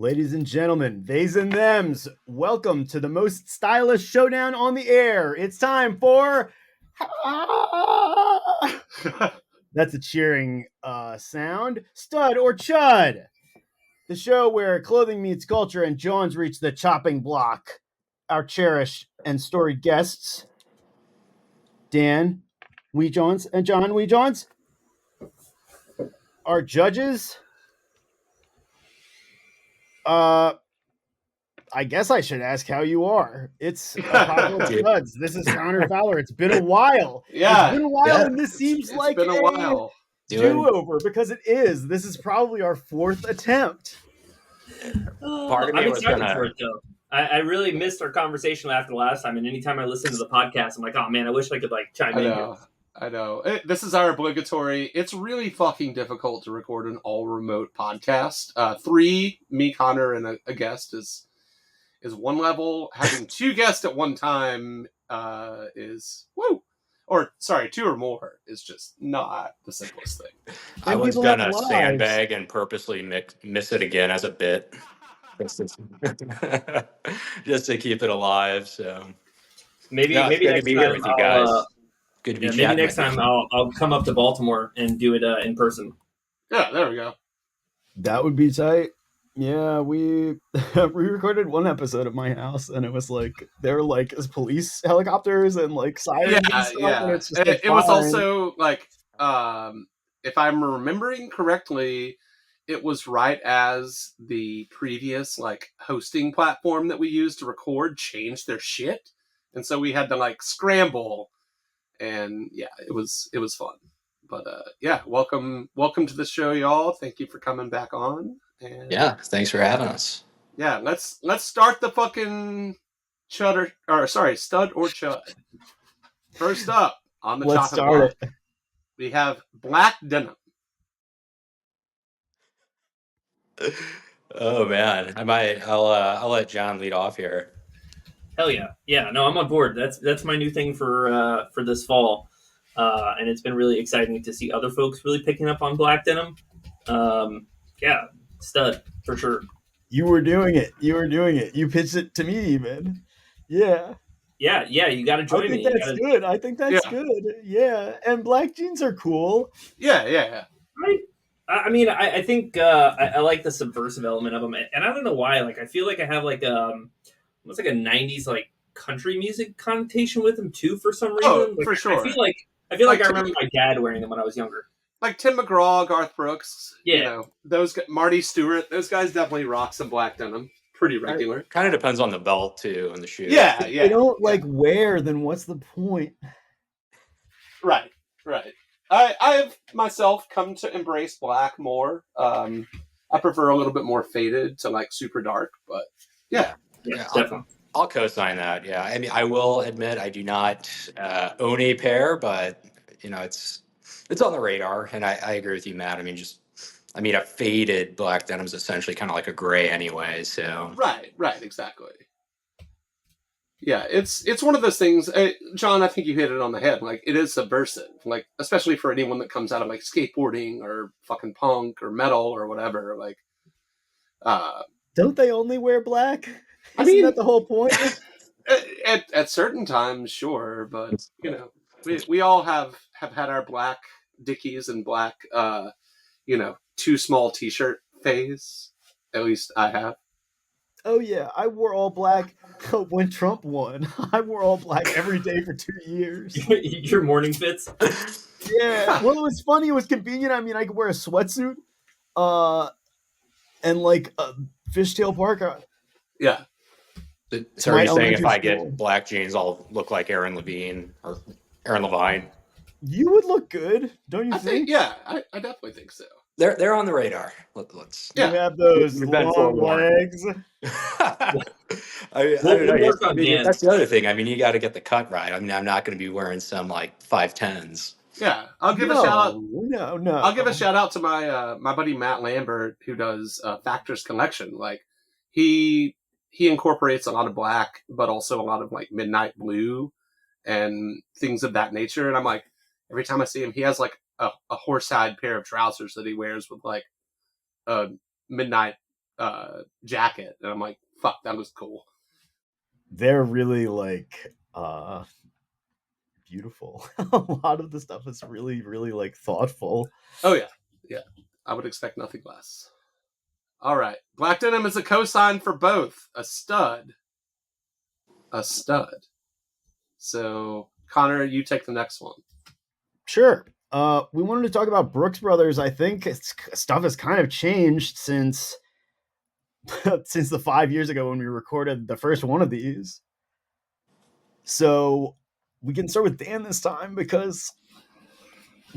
Ladies and gentlemen, theys and thems, welcome to the most stylish showdown on the air. It's time for... That's a cheering sound. Stud or Chud, the show where clothing meets culture and Jones reach the chopping block. Our cherished and storied guests, Dan Weejawnz and John Weejawnz. Our judges, I guess I should ask how you are. It's Apocalypse Studs. This is Connor Fowler. It's been a while. Yeah. It's been a while, and this seems like been a while. Do-over because it is. This is probably our fourth attempt. Part of me was excited for it, though. I really missed our conversation after the last time, and anytime I listen to the podcast, I'm like, oh man, I wish I could chime in here. I know. This is our obligatory. It's really fucking difficult to record an all-remote podcast. Three, me, Connor, and a guest is one level. Having two guests at one time is woo. Or sorry, two or more is just not the simplest thing. I was gonna sandbag and purposely miss it again as a bit, just to keep it alive. So maybe next to be here with you guys. Good to be chatting. Maybe next time I'll come up to Baltimore and do it in person. Yeah, there we go. That would be tight. Yeah, we recorded one episode at my house, and it was there were police helicopters and sirens. And stuff, yeah. And it's just, it was also if I'm remembering correctly, it was right as the previous hosting platform that we used to record changed their shit, and so we had to scramble. And yeah, it was fun. But yeah, welcome to the show, y'all. Thank you for coming back on. And yeah, thanks for having us. Yeah, let's start the fucking stud or chud. First up on the chopping block, we have black denim. Oh man, I'll let John lead off here. Hell yeah! No, I'm on board. That's my new thing for this fall, and it's been really exciting to see other folks really picking up on black denim. Yeah. Stud for sure. You were doing it. You pitched it to me, even. Yeah. You got to join me. That's good. I think that's good. Yeah, and black jeans are cool. Yeah. Right. I mean, I think I like the subversive element of them, and I don't know why. I feel like I have almost a '90s country music connotation with them too for some reason. Oh, for sure. I feel like I remember my dad wearing them when I was younger. Like Tim McGraw, Garth Brooks, yeah, those Marty Stewart, those guys definitely rock some black denim, pretty regular. Kind of depends on the belt too and the shoe. Yeah. If they don't wear, then what's the point? Right. I've myself come to embrace black more. I prefer a little bit more faded to super dark, but yeah, definitely. I'll co-sign that. Yeah, I mean, I will admit I do not own a pair, but it's on the radar, and I agree with you, Matt. I mean, a faded black denim is essentially kind of like a gray anyway. So right, exactly. Yeah, it's one of those things, John. I think you hit it on the head. It is subversive, especially for anyone that comes out of skateboarding or fucking punk or metal or whatever. Don't they only wear black? Isn't that the whole point? At certain times, sure, but we all have had our black Dickies and black, too small T-shirt phase. At least I have. Oh yeah, I wore all black when Trump won. I wore all black every day for 2 years. Your morning fits. Yeah. Well, it was funny. It was convenient. I mean, I could wear a sweatsuit, and a fishtail parka. Yeah. So are you saying if I get black jeans, I'll look like Aaron Levine or Aaron Levine? You would look good, don't you think? Yeah, I definitely think so. They're on the radar. Let's. You have those long legs. I don't know. That's the other thing. I mean, you got to get the cut right. I mean, I'm not going to be wearing some 5'10s. Yeah, I'll give a shout out. No. I'll give a shout out to my buddy Matt Lambert, who does Factors Collection. He incorporates a lot of black, but also a lot of midnight blue and things of that nature. And I'm every time I see him, he has a horsehide pair of trousers that he wears with a midnight jacket, and I'm like, fuck, that was cool. They're really like beautiful. A lot of the stuff is really, really like thoughtful. Oh yeah, I would expect nothing less. All right, black denim is a cosign for both a stud. So Connor, you take the next one. Sure. We wanted to talk about Brooks Brothers. I think stuff has kind of changed since the 5 years ago when we recorded the first one of these. So we can start with Dan this time because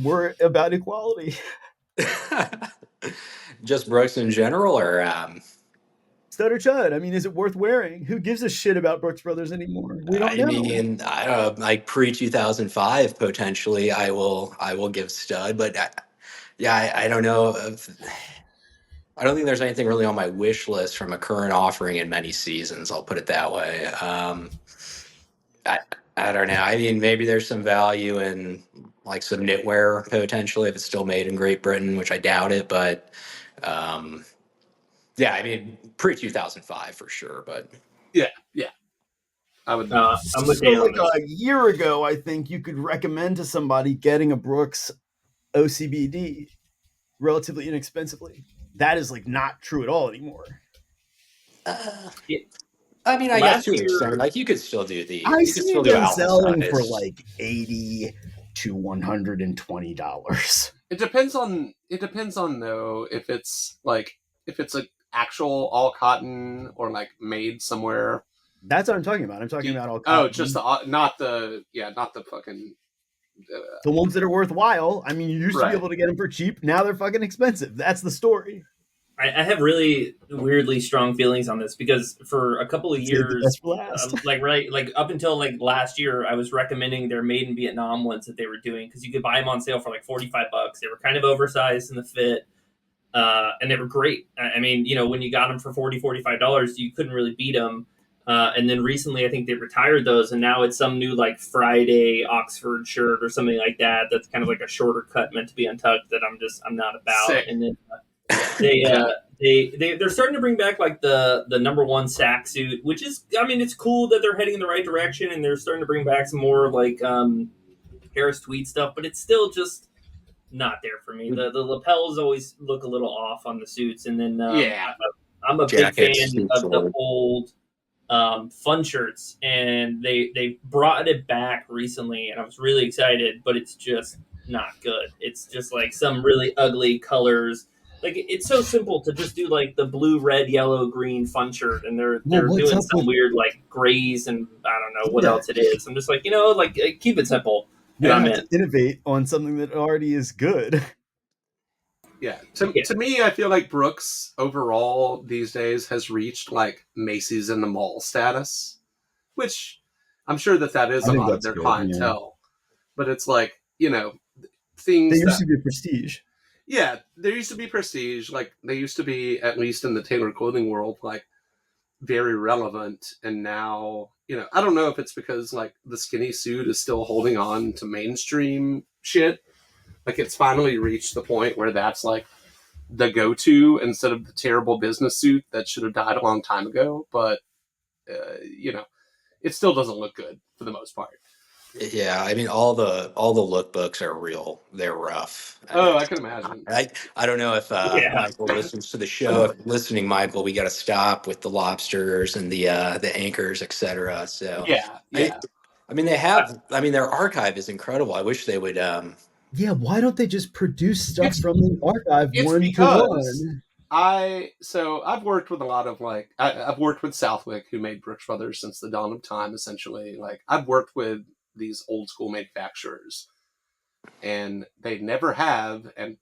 we're about equality. Just Brooks in general, or Stud or chud? I mean, is it worth wearing? Who gives a shit about Brooks Brothers anymore? We don't know. I mean, I don't know, like pre 2005 potentially. I will give stud, but I don't know. I don't think there's anything really on my wish list from a current offering in many seasons. I'll put it that way. I I don't know. I mean, maybe there's some value in like some knitwear potentially if it's still made in Great Britain, which I doubt it. But yeah, I mean, pre 2005 for sure. But Yeah, I would. I'm with So Dan on like this. a year ago, I think you could recommend to somebody getting a Brooks OCBD relatively inexpensively. That is like not true at all anymore. Yeah. I mean, I guess Last to an year- extent, like you could still do I you could see still do them album selling size. for like $80 to $120. It depends on though if it's an actual all cotton or like made somewhere. That's what I'm talking about. I'm talking about all Oh, cotton. just not the fucking. The ones that are worthwhile. I mean, you used to Right. be able to get them for cheap. Now they're fucking expensive. That's the story. I have really weirdly strong feelings on this because for a couple of Save the years, best for last. like up until like last year, I was recommending their made in Vietnam ones that they were doing because you could buy them on sale for like $45. They were kind of oversized in the fit, and they were great. I mean, you know, when you got them for $45, you couldn't really beat them. And then recently, I think they retired those, and now it's some new like Friday Oxford shirt or something like that. That's kind of like a shorter cut meant to be untucked that I'm not about. Sick. And then they're starting to bring back like the number one sack suit, which is, I mean, it's cool that they're heading in the right direction, and they're starting to bring back some more like Harris Tweed stuff, but it's still just not there for me. The lapels always look a little off on the suits, and then I'm a big Jackets, fan of the old fun shirts, and they brought it back recently, and I was really excited, but it's just not good. It's just like some really ugly colors. Like it's so simple to just do like the blue, red, yellow, green fun shirt, and they're what's doing up some with- weird like grays and I don't know what Yeah. else it is. I'm just like, like keep it simple. You And I'm have in. to innovate on something that already is good. Yeah. To me, I feel like Brooks overall these days has reached like Macy's in the mall status, which I'm sure that is I a think lot of that's their good, clientele. But it's like, things They used that, to be prestige. yeah, there used to be prestige. Like they used to be, at least in the tailored clothing world, like very relevant. And now, I don't know if it's because like the skinny suit is still holding on to mainstream shit. Like it's finally reached the point where that's like the go-to instead of the terrible business suit that should have died a long time ago. But, it still doesn't look good for the most part. Yeah, I mean, all the lookbooks are real. They're rough. Oh, I can imagine. I don't know if Yeah. Michael listens to the show. If you're listening, Michael, we got to stop with the lobsters and the anchors, etc. So Yeah. I mean, they have. I mean, their archive is incredible. I wish they would. Yeah, why don't they just produce stuff It's- from the archive it's one because- to one? I've worked with a lot of like I've worked with Southwick, who made Brooks Brothers since the dawn of time, essentially. Like I've worked with these old school manufacturers, and they never have, and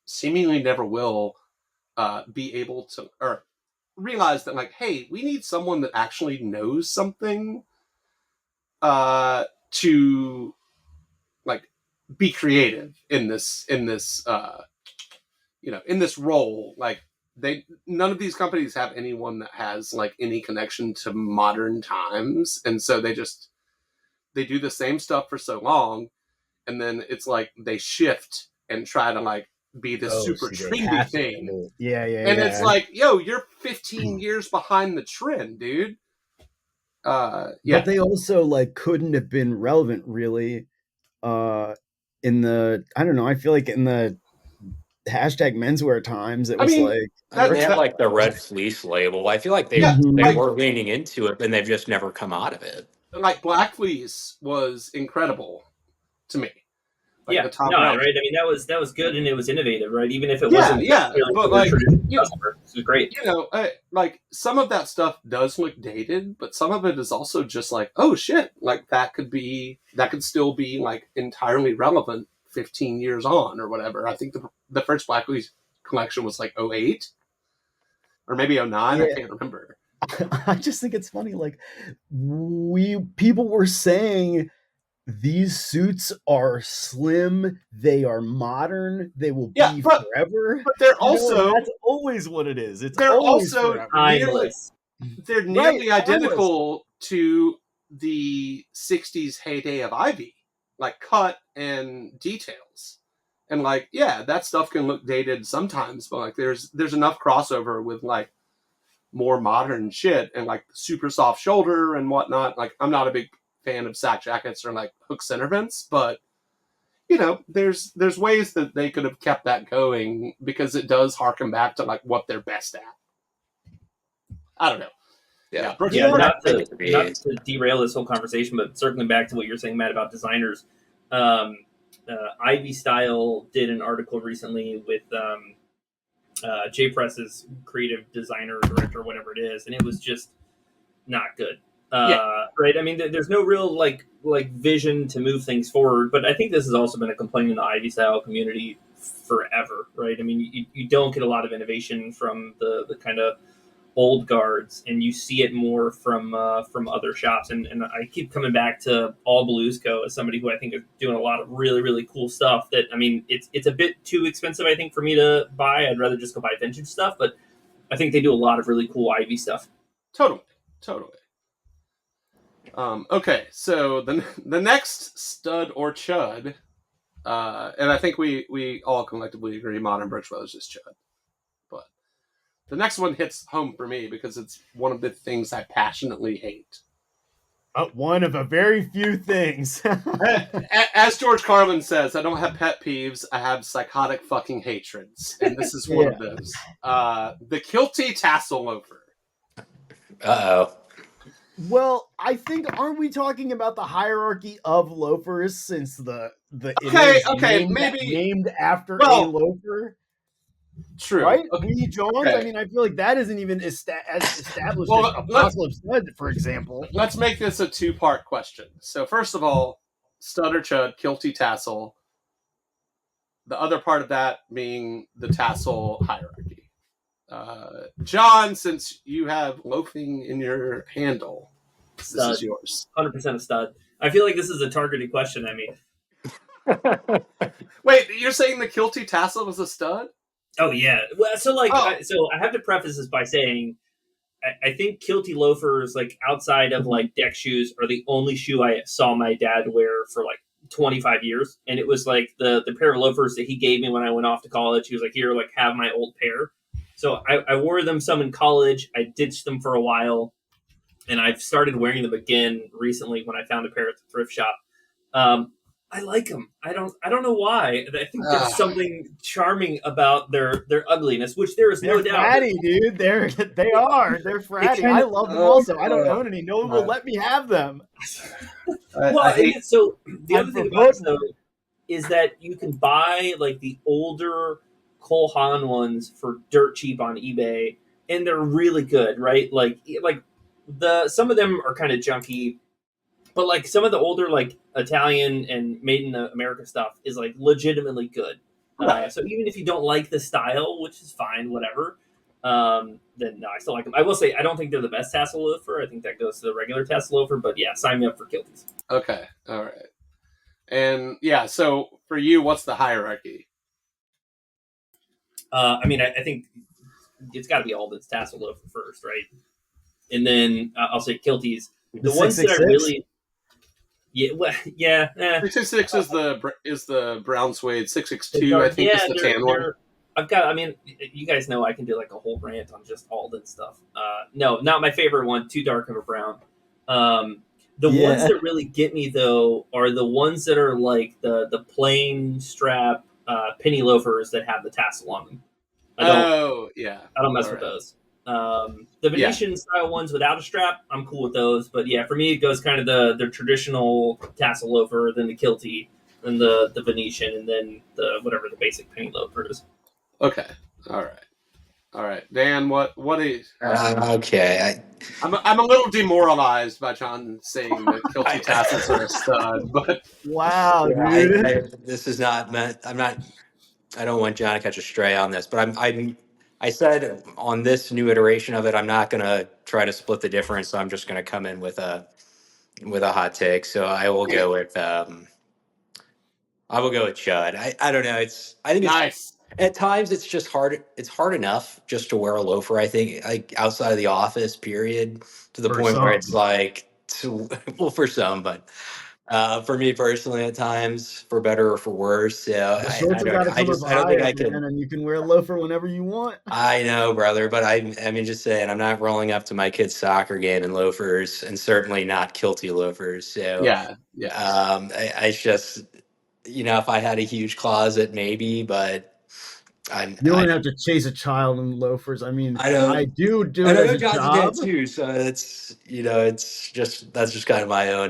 seemingly never will, be able to or realize that like, hey, we need someone that actually knows something, to like be creative in this in this role. Like none of these companies have anyone that has like any connection to modern times, and so they do the same stuff for so long, and then it's like they shift and try to like be this super see, they trendy have to thing. do it. Yeah. And it's like, yo, you're 15 years behind the trend, dude. Yeah. But they also like couldn't have been relevant really in the, I don't know, I feel like in the hashtag menswear times it I was mean, like I mean, they have that- like the Red Fleece label. I feel like they Yeah, they like- were leaning into it, and they've just never come out of it. like Black Fleece was incredible to me. Like yeah, the top no, round. right. I mean, that was good and it was innovative, right? Even if it Yeah, wasn't, yeah, necessarily but for the like, traditional you know, customer. This was great. You know, like some of that stuff does look dated, but some of it is also just like, oh shit, like that could still be like entirely relevant 15 years on or whatever. I think the first Black Fleece collection was like 08 or maybe 09. I can't remember. I just think it's funny. Like people were saying these suits are slim, they are modern, they will be forever. But they're also that's always what it is. It's they're always also forever. Timeless. They're nearly Right, identical to the 60s heyday of Ivy, like cut and details. And like, yeah, that stuff can look dated sometimes, but like there's enough crossover with like more modern shit and like super soft shoulder and whatnot. Like I'm not a big fan of sack jackets or like hook center vents, but you know, there's ways that they could have kept that going because it does harken back to like what they're best at. I don't know. Yeah. Yeah, not to to derail this whole conversation, but circling back to what you're saying, Matt, about designers. Ivy Style did an article recently with J Press's creative designer, director, whatever it is, and it was just not good. Right? I mean, there's no real like vision to move things forward. But I think this has also been a complaint in the Ivy Style community forever, right? I mean, you don't get a lot of innovation from the kind of old guards, and you see it more from other shops. And I keep coming back to All Blues Co. as somebody who I think is doing a lot of really, really cool stuff. That, I mean, it's a bit too expensive, I think, for me to buy. I'd rather just go buy vintage stuff, but I think they do a lot of really cool Ivy stuff. Totally. Okay, so the next stud or chud, and I think we all collectively agree Modern Birch Brothers is chud. But the next one hits home for me because it's one of the things I passionately hate. One of a very few things. As George Carlin says, I don't have pet peeves, I have psychotic fucking hatreds. And this is one of those. The Kilty Tassel Loafer. Uh-oh. Well, I think, aren't we talking about the hierarchy of loafers since the named after a loafer? True. Right? Okay. Weejawnz? Okay. I mean, I feel like that isn't even as established Well, as Apocalypse Stud, for example. Let's make this a two-part question. So first of all, stud or chud, Kilty Tassel. The other part of that being the tassel hierarchy. John, since you have loafing in your handle, this is yours. 100% a stud. I feel like this is a targeted question. I mean, wait, you're saying the Kilty Tassel was a stud? Oh yeah. Well, so like, I have to preface this by saying, I think Kilty loafers, like outside of like deck shoes, are the only shoe I saw my dad wear for like 25 years, and it was like the pair of loafers that he gave me when I went off to college. He was like, "Here, like have my old pair." So I wore them some in college. I ditched them for a while, and I've started wearing them again recently when I found a pair at the thrift shop. I like them. I don't know why. I think there's something charming about their ugliness, which there is no doubt. They're fratty, dude. They're fratty. I love them also. I don't own any. No one will let me have them. So the other thing about this, though, is that you can buy like the older Cole Haan ones for dirt cheap on eBay, and they're really good, right? Like some of them are kind of junky, but like some of the older like Italian and made in America stuff is like legitimately good. Right. So even if you don't like the style, which is fine, whatever, then no, I still like them. I will say I don't think they're the best tassel loafer. I think that goes to the regular tassel loafer. But yeah, sign me up for Kilties. Okay, all right, and yeah. So for you, what's the hierarchy? I mean, I think it's got to be all that's tassel loafer first, right? And then I'll say Kilties. The ones that I really, Yeah, well, yeah. 666 is the brown suede. 662 I think is the tan one. I've got. I mean, you guys know I can do like a whole rant on just Alden stuff. No, not my favorite one. Too dark of a brown. The ones that really get me though are the ones that are like the plain strap penny loafers that have the tassel on them. I don't mess with those. The Venetian style ones without a strap, I'm cool with those. But yeah, for me, it goes kind of the traditional tassel loafer, then the kiltie, then the Venetian, and then the whatever the basic penny loafer is. Okay, all right. Dan, what is? Okay, I'm a little demoralized by John saying that kiltie tassels are a stud, but wow, dude. This is not meant. I'm not. I don't want John to catch a stray on this, but I said on this new iteration of it, I'm not going to try to split the difference. So I'm just going to come in with a hot take. So I will go with Chud. I don't know. I think it's nice. At times it's just hard. It's hard enough just to wear a loafer. I think like outside of the office, period, to the point where it's like, well, for some, but. For me personally, at times, for better or for worse. So The shorts have got to come up I don't think higher, I can. man, and you can wear a loafer whenever you want. I know, brother, but I mean, just saying, I'm not rolling up to my kid's soccer game in loafers, and certainly not kilty loafers. So yeah. I just, if I had a huge closet, maybe, but You don't have to chase a child in loafers. I mean, I do it and as a job too. So it's it's just that's just kind of my own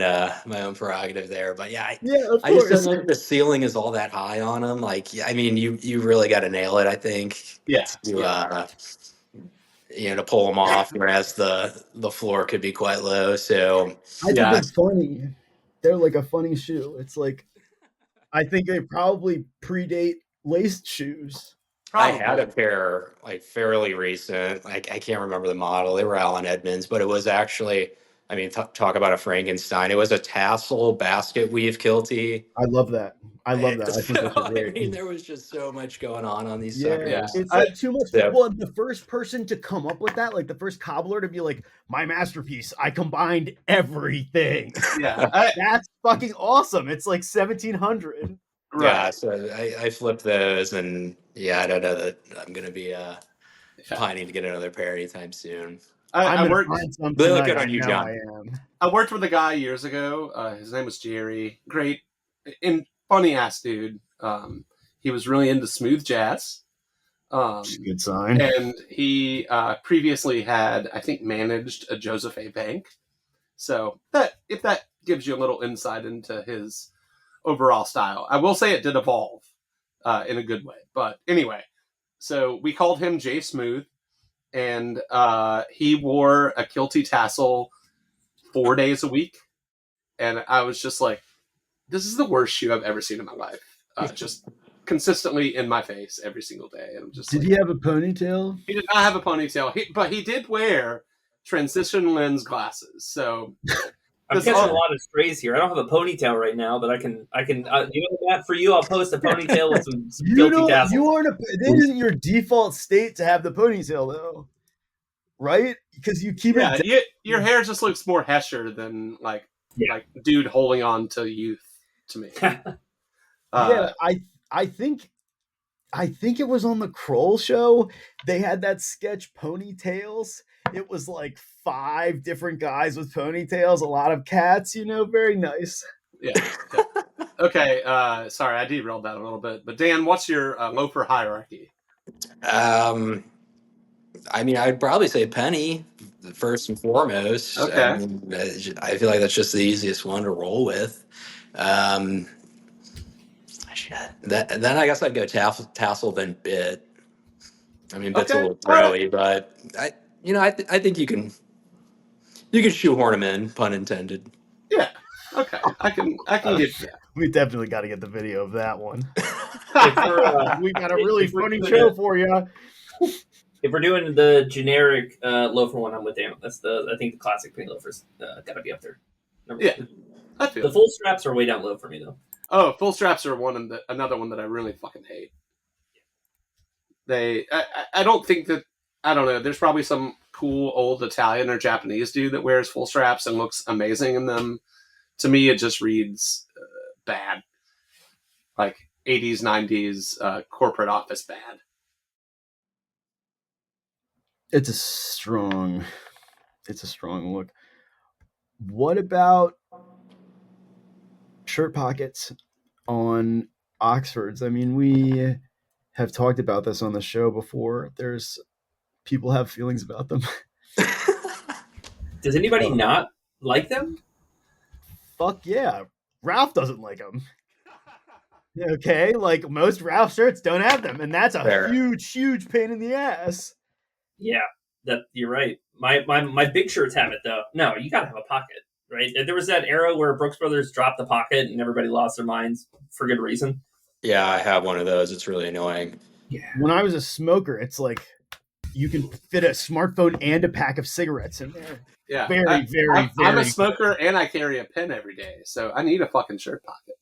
prerogative there. But yeah, of I just course. don't think the ceiling is all that high on them. Like, I mean, you really got to nail it. I think to pull them off, whereas the floor could be quite low. So I think they're funny. They're like a funny shoe. It's like I think they probably predate laced shoes. Probably. I had a pair like fairly recent. Like I can't remember the model. They were Allen Edmonds, but it was actually. I mean, talk about a Frankenstein. It was a tassel basket weave kiltie. I love that. I think that's great. I mean, there was just so much going on these suckers. Yeah, it's like too much. Well, the first person to come up with that, like the first cobbler to be like, my masterpiece, I combined everything. Yeah. That's fucking awesome. It's like 1700. Right. Yeah, so I flipped those, and I don't know that I'm going to be pining to get another pair anytime soon. I worked. They look good on you, John. I worked with a guy years ago. His name was Jerry. Great and funny ass dude. He was really into smooth jazz. Good sign. And he previously had, I think, managed a Joseph A. Bank. So if that gives you a little insight into his overall style, I will say it did evolve in a good way. But anyway, so we called him Jay Smooth. And he wore a kiltie tassel 4 days a week. And I was just like, this is the worst shoe I've ever seen in my life. Just consistently in my face every single day. And I'm just Did he have a ponytail? He did not have a ponytail, but he did wear transition lens glasses. So I'm catching a lot of strays here. I don't have a ponytail right now, but I can. You know what? For you, I'll post a ponytail with some guilty tassels. You aren't. It isn't your default state to have the ponytail, though, right? Because you keep it. Your hair just looks more Hesher than like dude holding on to youth to me. I think it was on the Kroll show. They had that sketch Ponytails. It was like 5 different guys with ponytails, a lot of cats, very nice. Yeah. Okay. Sorry, I derailed that a little bit. But Dan, what's your loafer hierarchy? I mean, I'd probably say penny first and foremost. Okay. I feel like that's just the easiest one to roll with. Then I guess I'd go tassel then bit. I mean, bit's a little throwy, but I think you can shoehorn them in, pun intended. Yeah. Okay. I can get that. We definitely got to get the video of that one. We got a really funny show for you. If we're doing the generic loafer one, I'm with Dan. I think the classic penny loafers got to be up there. The full straps are way down low for me though. Oh, full straps are another one that I really fucking hate. I don't think that, I don't know, there's probably some cool old Italian or Japanese dude that wears full straps and looks amazing in them. To me, it just reads bad, like 80s, 90s corporate office bad. It's a strong look. What about shirt pockets on Oxfords? I mean, we have talked about this on the show before. People have feelings about them. Does anybody not like them? Fuck yeah. Ralph doesn't like them. Okay, like most Ralph shirts don't have them, and that's a Fair. huge pain in the ass. Yeah, that you're right. My big shirts have it though. No, you gotta have a pocket, right? There was that era where Brooks Brothers dropped the pocket and everybody lost their minds for good reason. Yeah, I have one of those. It's really annoying. Yeah. When I was a smoker, it's like you can fit a smartphone and a pack of cigarettes in there. Yeah, Very. I'm a smoker and I carry a pen every day, so I need a fucking shirt pocket.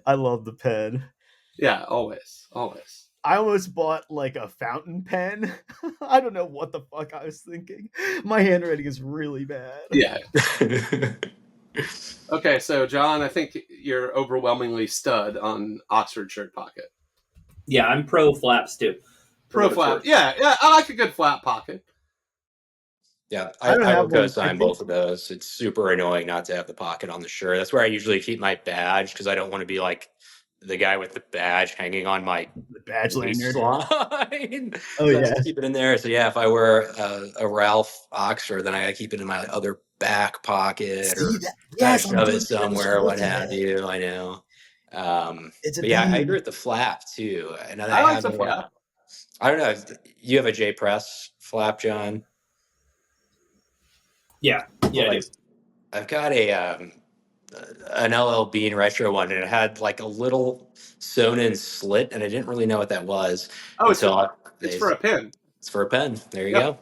I love the pen. Yeah, always. I almost bought like a fountain pen. I don't know what the fuck I was thinking. My handwriting is really bad. Yeah. Okay, so John, I think you're overwhelmingly stud on Oxford shirt pocket. Yeah, I'm pro flaps too. Pro flap. Yeah, I like a good flap pocket. Yeah, I don't I have will one. I co-sign think- both of those. It's super annoying not to have the pocket on the shirt. That's where I usually keep my badge because I don't want to be like the guy with the badge hanging on my The badge lanyard. waistline. Oh, So I yeah. just keep it in there. So yeah, if I wear a Ralph Oxford, then I gotta keep it in my other back pocket or See that? gotta Yes, I'm shove doing it somewhere, what that. have you. I know. It's a But yeah, I pain. agree with the flap too. And then I like have the flap. I don't know. You have a J Press flap, John? Yeah, I do. I've got an LL Bean retro one, and it had like a little sewn-in slit, and I didn't really know what that was. Oh, it's It's for a pen. It's for a pen. There you Yep. go.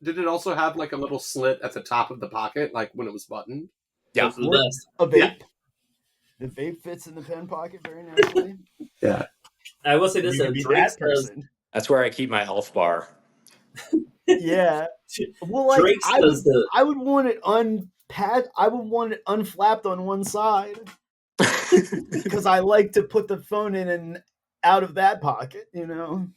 Did it also have like a little slit at the top of the pocket, like when it was buttoned? Yeah. Those are the best. A vape. Yeah. The vape fits in the pen pocket very nicely. Yeah. I will say this: You could be Drake's that does. person. That's where I keep my Elf bar. Yeah. Well, like Drake's I does the. would want it I would want it unflapped on one side because I like to put the phone in and out of that pocket. You know.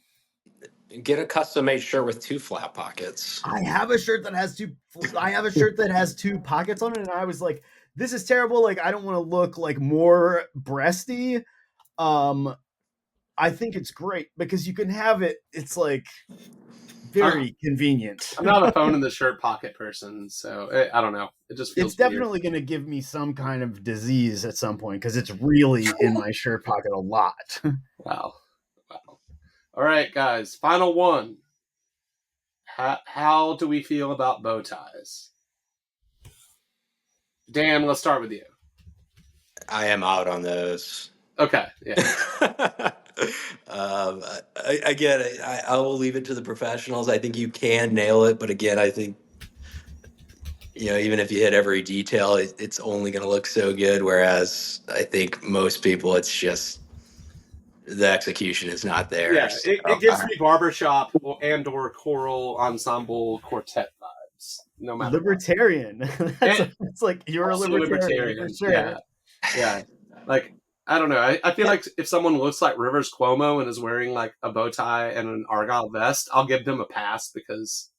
Get a custom-made shirt with 2 flap pockets. I have a shirt that has two. I have a shirt that has 2 pockets on it, and I was like, "This is terrible. Like, I don't want to look like more breasty." I think it's great because you can have it. It's like very convenient. I'm not a phone in the shirt pocket person, so I don't know. It just feels It's definitely going to give me some kind of disease at some point because it's really in my shirt pocket a lot. Wow. All right, guys. Final one. How do we feel about bow ties? Dan, let's start with you. I am out on those. Okay. Yeah. I get it. I will leave it to the professionals. I think you can nail it, but again, I think even if you hit every detail, it's only going to look so good. Whereas I think most people, it's just the execution is not there. Yeah, So, it gives me barbershop or choral ensemble quartet vibes. No matter Libertarian. It's like you're a libertarian. For sure. Yeah. Like, I don't know. I feel like if someone looks like Rivers Cuomo and is wearing like a bow tie and an Argyle vest, I'll give them a pass because,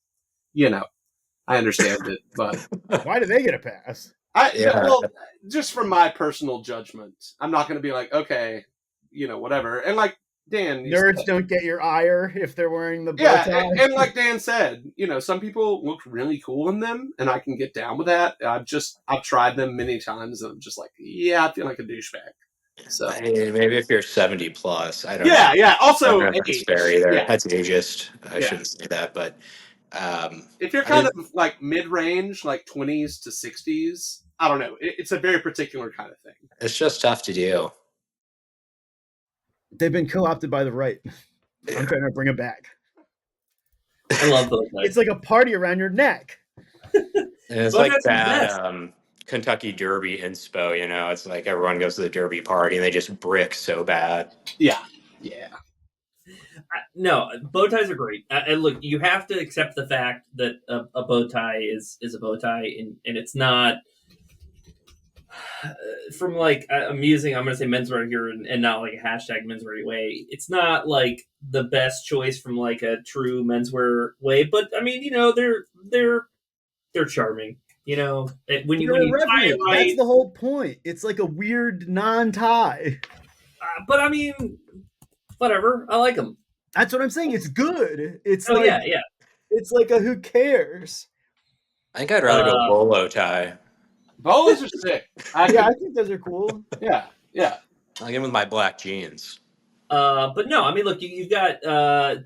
I understand it. But why do they get a pass? Well, just from my personal judgment, I'm not going to be like, okay, whatever. And like Dan, nerds don't get your ire if they're wearing the bow tie. And like Dan said, some people look really cool in them, and I can get down with that. I've tried them many times, and I'm just like, yeah, I feel like a douchebag. So maybe if you're 70 plus, I don't know. Yeah. Also, it's fair either. Yeah. That's ageist. I shouldn't say that, but if you're kind of like mid-range, like 20s to 60s, I don't know. It's a very particular kind of thing. It's just tough to do. They've been co-opted by the right. I'm trying to bring it back. I love those. It's like a party around your neck. And it's like that Kentucky Derby inspo, it's like everyone goes to the Derby party and they just brick so bad. Yeah. No, bow ties are great. And look, you have to accept the fact that a bow tie is a bow tie, and it's not from like I'm using, I'm going to say menswear here and not like a hashtag menswear way. It's not like the best choice from like a true menswear way, but I mean, they're charming. When you tie it right, that's the whole point. It's like a weird non-tie. But I mean, whatever. I like them. That's what I'm saying. It's good. It's yeah. It's like a who cares. I think I'd rather go bolo tie. Bolos are sick. I think those are cool. Yeah. I'll get with my black jeans. But no, I mean, look, you've got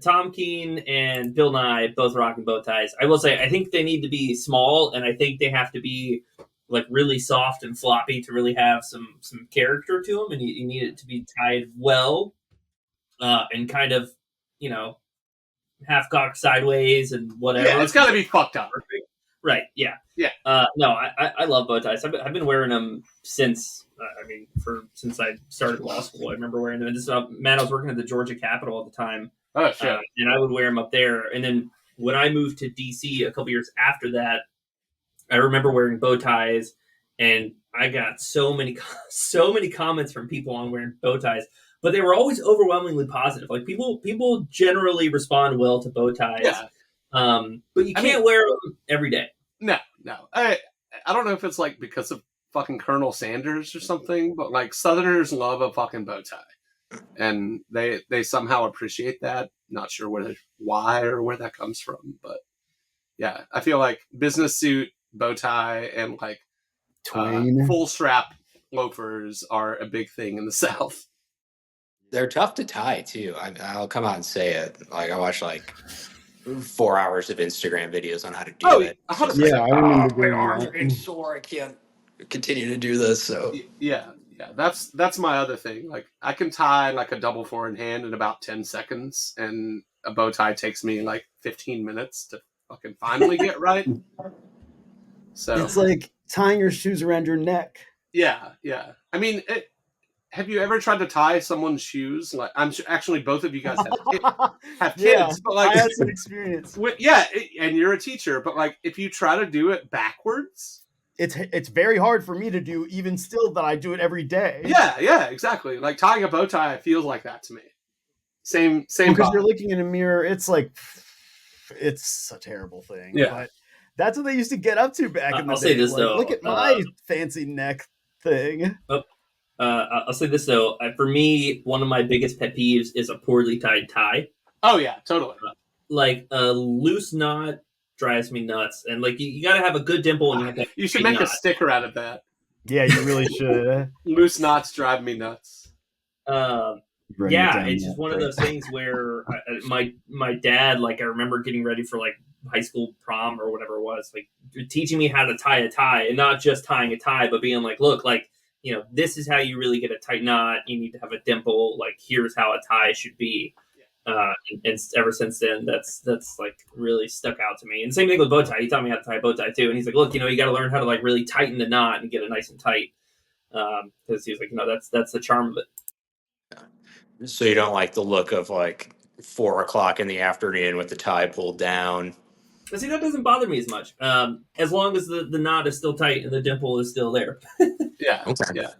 Tom Keene and Bill Nye both rocking bow ties. I will say, I think they need to be small, and I think they have to be like really soft and floppy to really have some character to them, and you need it to be tied well, and kind of, half cocked sideways and whatever. Yeah, it's got to be fucked up. Right. Yeah. Yeah. No, I love bow ties. I've been wearing them since since I started law school. I remember wearing them. And I was working at the Georgia Capitol at the time. Oh shit! And I would wear them up there. And then when I moved to DC a couple years after that, I remember wearing bow ties, and I got so many comments from people on wearing bow ties. But they were always overwhelmingly positive. Like people generally respond well to bow ties. Yeah. But you can't wear them every day. No. I don't know if it's like because of fucking Colonel Sanders or something, but like Southerners love a fucking bow tie, and they somehow appreciate that. Not sure why or where that comes from, but yeah, I feel like business suit, bow tie, and like full strap loafers are a big thing in the South. They're tough to tie too. I'll come out and say it. Like I watch like 4 hours of Instagram videos on how to do it. Yeah, I remember my arms are getting sore. I can't continue to do this. So yeah. That's my other thing. Like I can tie like a double four-in-hand in about 10 seconds, and a bow tie takes me like 15 minutes to fucking finally get right. So it's like tying your shoes around your neck. Yeah. I mean, have you ever tried to tie someone's shoes? Like, I'm sure actually both of you guys have kids, but like I had some experience. And you're a teacher, but like if you try to do it backwards, it's very hard for me to do, even still that I do it every day. Yeah, exactly. Like tying a bow tie feels like that to me. Same. Because you're looking in a mirror, it's like it's a terrible thing. Yeah. But that's what they used to get up to back in the day. I'll say this though. Look at my fancy neck thing. I'll say this though. For me, one of my biggest pet peeves is a poorly tied tie. Oh yeah, totally. Like a loose knot drives me nuts, and like you got to have a good dimple, and you should make a sticker out of that. Yeah, you really should. Loose knots drive me nuts. It's just one of those things where my dad, like I remember getting ready for like high school prom or whatever it was, like teaching me how to tie a tie, and not just tying a tie, but being like, look, like. This is how you really get a tight knot. You need to have a dimple. Like, here's how a tie should be. And ever since then, that's like really stuck out to me. And same thing with bow tie. He taught me how to tie a bow tie too. And he's like, look, you got to learn how to like really tighten the knot and get it nice and tight. Because he was like, that's the charm of it. So you don't like the look of like 4 o'clock in the afternoon with the tie pulled down. But see, that doesn't bother me as much. As long as the knot is still tight and the dimple is still there. Yeah. Okay. Yeah.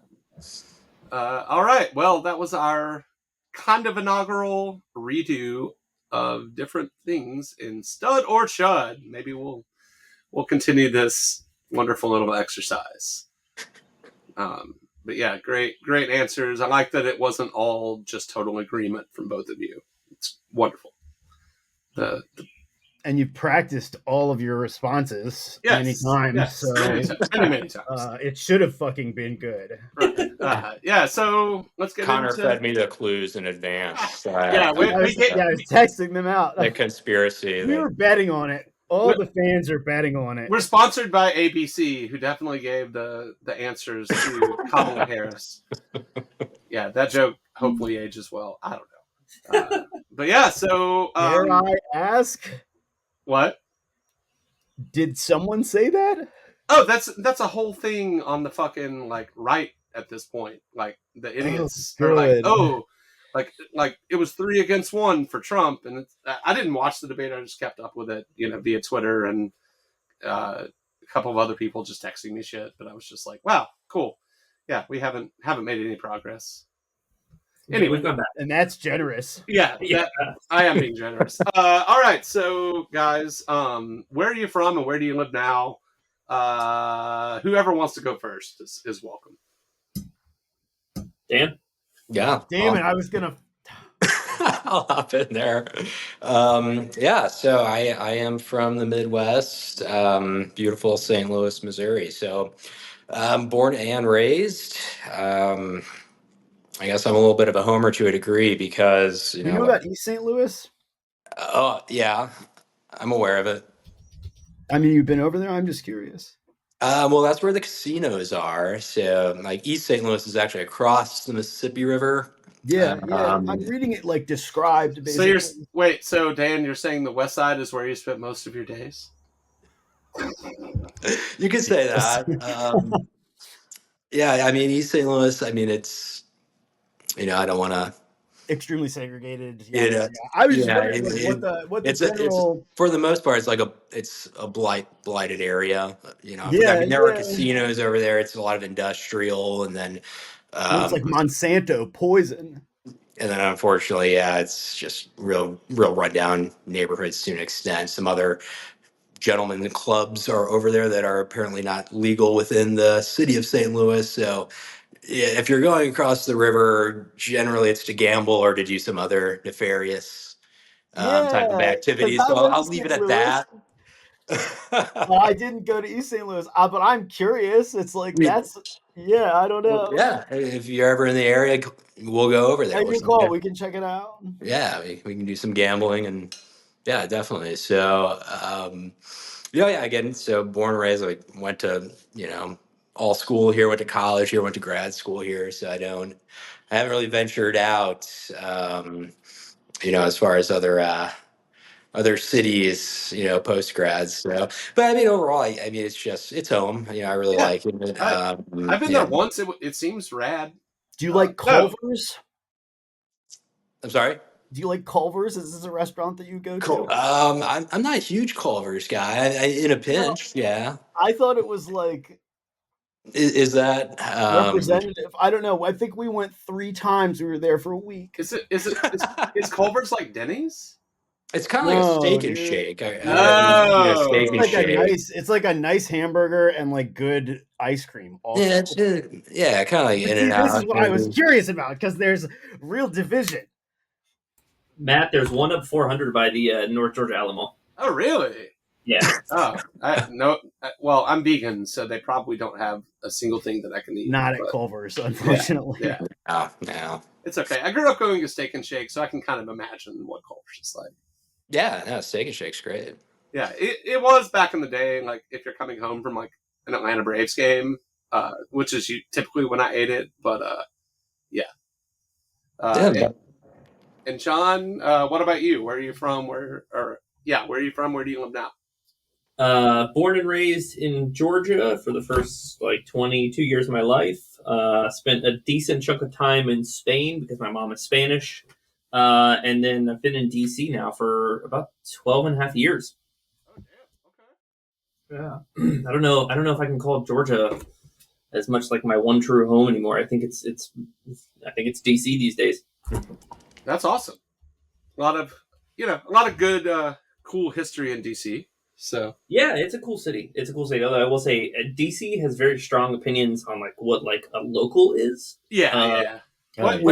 All right. Well, that was our kind of inaugural redo of different things in Stud or Chud. Maybe we'll continue this wonderful little exercise. But yeah, great answers. I like that it wasn't all just total agreement from both of you. It's wonderful. And you've practiced all of your responses many times. Yes, so many times. It should have fucking been good. Right. So let's get Connor into... fed me the clues in advance. I was texting them out. The conspiracy. We were betting on it. All the fans are betting on it. We're sponsored by ABC, who definitely gave the answers to Kamala Harris. Yeah, that joke hopefully ages well. I don't know. But yeah, so... Dare I ask... What? Did someone say that? Oh, that's a whole thing on the fucking like right at this point. Like the idiots are like, Like it was 3-1 for Trump, and I didn't watch the debate. I just kept up with it, via Twitter and a couple of other people just texting me shit. But I was just like, wow, cool. Yeah, we haven't made any progress. Anyway, we've gone back. And that's generous. Yeah, I am being generous. All right, so guys, where are you from and where do you live now? Whoever wants to go first is welcome. Dan? Yeah. Damn it, I was gonna. I'll hop in there. Yeah, so I am from the Midwest, beautiful St. Louis, Missouri. So born and raised. I guess I'm a little bit of a homer to a degree because, You know about East St. Louis? Oh, yeah, I'm aware of it. I mean, you've been over there? I'm just curious. Well, that's where the casinos are. So, like, East St. Louis is actually across the Mississippi River. Yeah. I'm reading it like described. Basically. So Dan, you're saying the West Side is where you spent most of your days? You could say that. Yeah, I mean, East St. Louis. I mean, it's I don't want to. Extremely segregated. Yeah. I was just wondering what the general. It's for the most part, it's a blighted area. There are casinos over there. It's a lot of industrial, and then it's like Monsanto poison. And then unfortunately, yeah, it's just real rundown neighborhoods to an extent. Some other gentlemen clubs are over there that are apparently not legal within the city of St. Louis. So yeah, if you're going across the river, generally it's to gamble or to do some other nefarious type of activities. So I'll leave it at that. I didn't go to East St. Louis, but I'm curious. It's like I don't know. Yeah, if you're ever in the area, we'll go over there. You call. We can check it out. Yeah, we can do some gambling and yeah, definitely. So again, so born and raised, I went to all school here, went to college here, went to grad school here. So I haven't really ventured out, as far as other cities, post grads. So, but I mean, overall, I mean, it's home. I really like it. I've been there once. It seems rad. Do you like Culver's? I'm sorry. Do you like Culver's? Is this a restaurant that you go to? I'm not a huge Culver's guy. In a pinch, yeah. I thought it was like. Is that representative? I don't know. I think we went 3 times. We were there for a week. Is Culver's like Denny's? It's kind of like a steak and shake. It's like a nice hamburger and like good ice cream. Also. Yeah, kind of like in and out. This is what I was curious about because there's real division. Matt, there's one up 400 by the North Georgia Alamo. Oh, really? Yeah. Oh, well, I'm vegan, so they probably don't have a single thing that I can eat. Not at Culver's, unfortunately. Yeah. No. It's okay. I grew up going to Steak and Shake, so I can kind of imagine what Culver's is like. Yeah, no, Steak and Shake's great. Yeah, it was back in the day, like if you're coming home from like an Atlanta Braves game, which is typically when I ate it, but yeah. And Sean, what about you? Where are you from? Where are you from? Where do you live now? Born and raised in Georgia for the first 22 years of my life. Spent a decent chunk of time in Spain because my mom is Spanish. And then I've been in DC now for about 12 and a half years. Oh, damn. Okay. Yeah. I don't know if I can call Georgia as much like my one true home anymore. I think it's DC these days. That's awesome. A lot of good, cool history in DC. So yeah, it's a cool city. Although I will say, DC has very strong opinions on what a local is. Yeah. What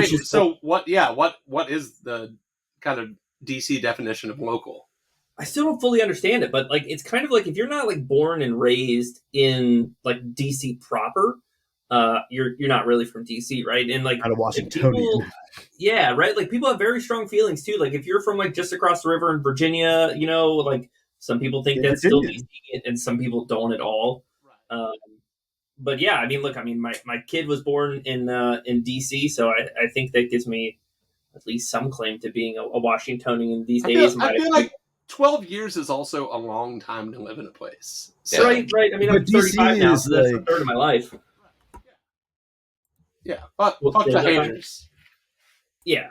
is the kind of DC definition of local? I still don't fully understand it, but it's kind of like if you're not born and raised in DC proper, you're not really from DC, right? And out of Washington. Yeah, right. People have very strong feelings too. If you're from just across the river in Virginia, some people think that's still DC, and some people don't at all. Right. But yeah, I mean, my kid was born in DC, so I think that gives me at least some claim to being a Washingtonian these days. I feel like 12 years is also a long time to live in a place. So. Right. I mean, I'm 35 now, so that's a third of my life. Yeah, but fuck the haters. Yeah.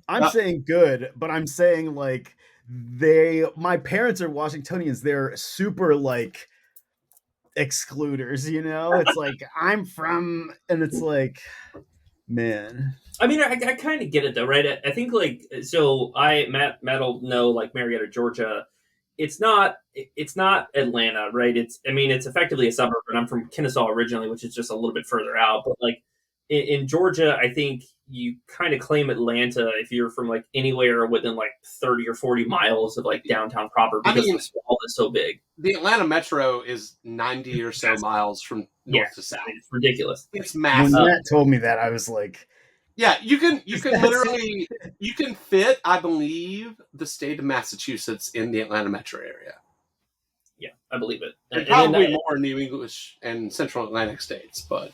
I'm saying good, but I'm saying like my parents are Washingtonians. They're super like excluders, you know? It's like I'm from, and it's like, man. I mean, I kind of get it though, right? I think like so. Matt'll know like Marietta, Georgia. It's not Atlanta, right? It's effectively a suburb, and I'm from Kennesaw originally, which is just a little bit further out. But like in Georgia, I think you kind of claim Atlanta if you're from like anywhere within like 30 or 40 miles of like downtown proper, because the sprawl is so big. The Atlanta metro is 90 or so miles from north to south. It's ridiculous. It's massive. When Matt told me that, I was like, yeah, you can literally you can fit, I believe, the state of Massachusetts in the Atlanta metro area. Yeah, I believe it. And probably more New English and Central Atlantic states, but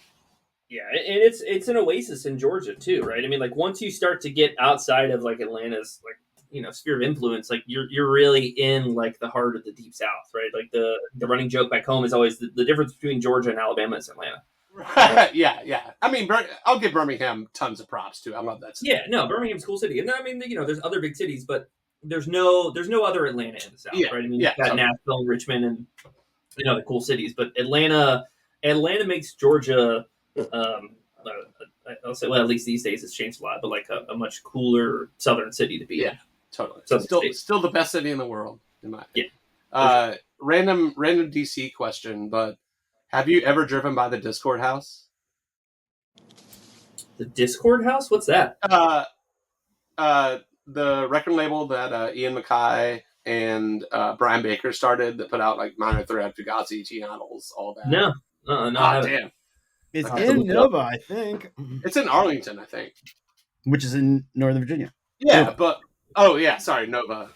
yeah, and it's an oasis in Georgia too, right? I mean, like once you start to get outside of like Atlanta's like sphere of influence, like you're really in like the heart of the deep south, right? Like the running joke back home is always the difference between Georgia and Alabama is Atlanta. yeah. I mean, I'll give Birmingham tons of props too. I love that city. Yeah, no, Birmingham's a cool city, and I mean, there's other big cities, but there's no other Atlanta in the south, right? I mean, you've got Nashville, and Richmond, and the cool cities, but Atlanta makes Georgia. I'll say, well, at least these days it's changed a lot, but like a much cooler southern city to be in. Totally. Southern Still the best city in the world, in my opinion. Yeah. Random DC question, but have you ever driven by the Discord house? The Discord house? What's that? The record label that Ian MacKaye and Brian Baker started that put out like Minor Threat, Fugazi, T-Noddles, all that. No. Damn. It's in Nova, I think. It's in Arlington, I think. Which is in Northern Virginia. Yeah, Nova. but sorry, Nova.